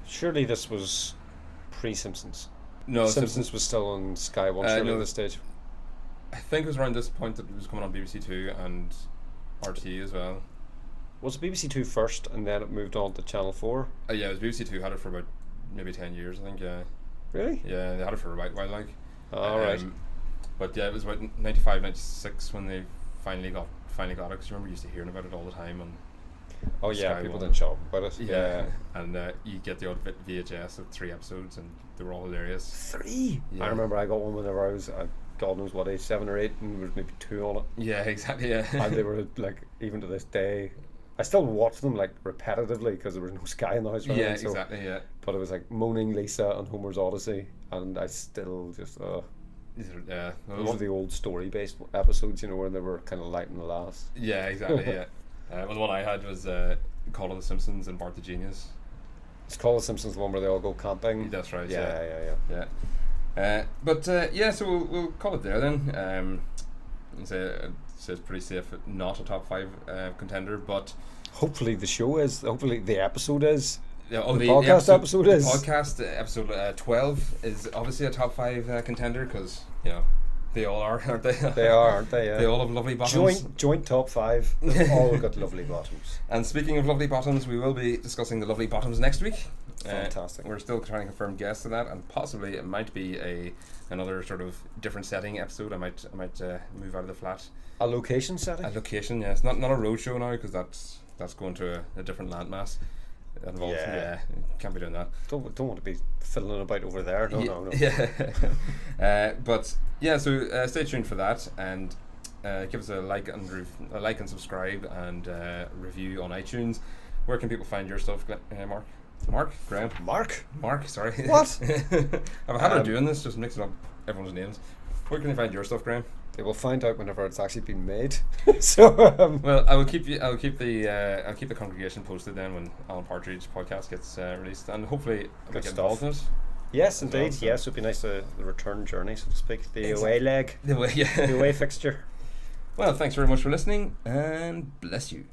Surely this was pre-Simpsons. No, Simpsons was still on Sky One at this stage. I think it was around this point that it was coming on BBC Two and RTE as well. Was it BBC Two first and then it moved on to Channel 4? Yeah, it was BBC Two, had it for about maybe 10 years, I think, yeah. Really? Yeah, they had it for a while, like. Right. But yeah, it was about 95, 96 when they finally got it, because you remember you used to hearing about it all the time on Sky people 1. didn't shut up about it. Yeah. And you get the odd VHS of 3 episodes and they were all hilarious. 3? Yeah. I remember I got one whenever I was God knows what age, 7 or 8, and there was maybe 2 on it. Yeah, exactly, yeah. And they were like, even to this day, I still watch them like repetitively because there was no Sky in the house. Yeah, exactly, yeah. But it was like Moaning Lisa and Homer's Odyssey, and I still just those are the old story-based episodes, where they were kind of lighting the laughs. Yeah, exactly, yeah. Well, the one I had was Call of the Simpsons and Bart the Genius. It's Call of the Simpsons, the one where they all go camping. That's right. Yeah. So we'll call it there then. It's pretty safe, not a top 5 contender, but hopefully the show is. Hopefully the episode is. Yeah, the podcast episode is. The podcast episode 12 is obviously a top 5 contender because they all are, aren't they? They are, aren't they? Yeah. They all have lovely bottoms. Joint top 5. They've all got lovely bottoms. And speaking of lovely bottoms, we will be discussing the lovely bottoms next week. Fantastic. We're still trying to confirm guests to that, and possibly it might be another sort of different setting episode. I might move out of the flat. A location setting. A location, yes. Not a road show now, because that's going to a different landmass. Involved. Yeah, can't be doing that. Don't want to be fiddling about over there. No. Yeah. But yeah, so stay tuned for that, and give us a like and subscribe and review on iTunes. Where can people find your stuff, Graham? Mark, sorry. What? I've had doing this, just mixing up everyone's names. Where can you find your stuff, Graham? They will find out whenever it's actually been made. So well, I'll keep the congregation posted then when Alan Partridge podcast gets released, and hopefully I'll get involved in it. Yes, indeed. So. Yes, it would be nice the return journey, so to speak, the away leg, the away fixture. Well, thanks very much for listening, and bless you.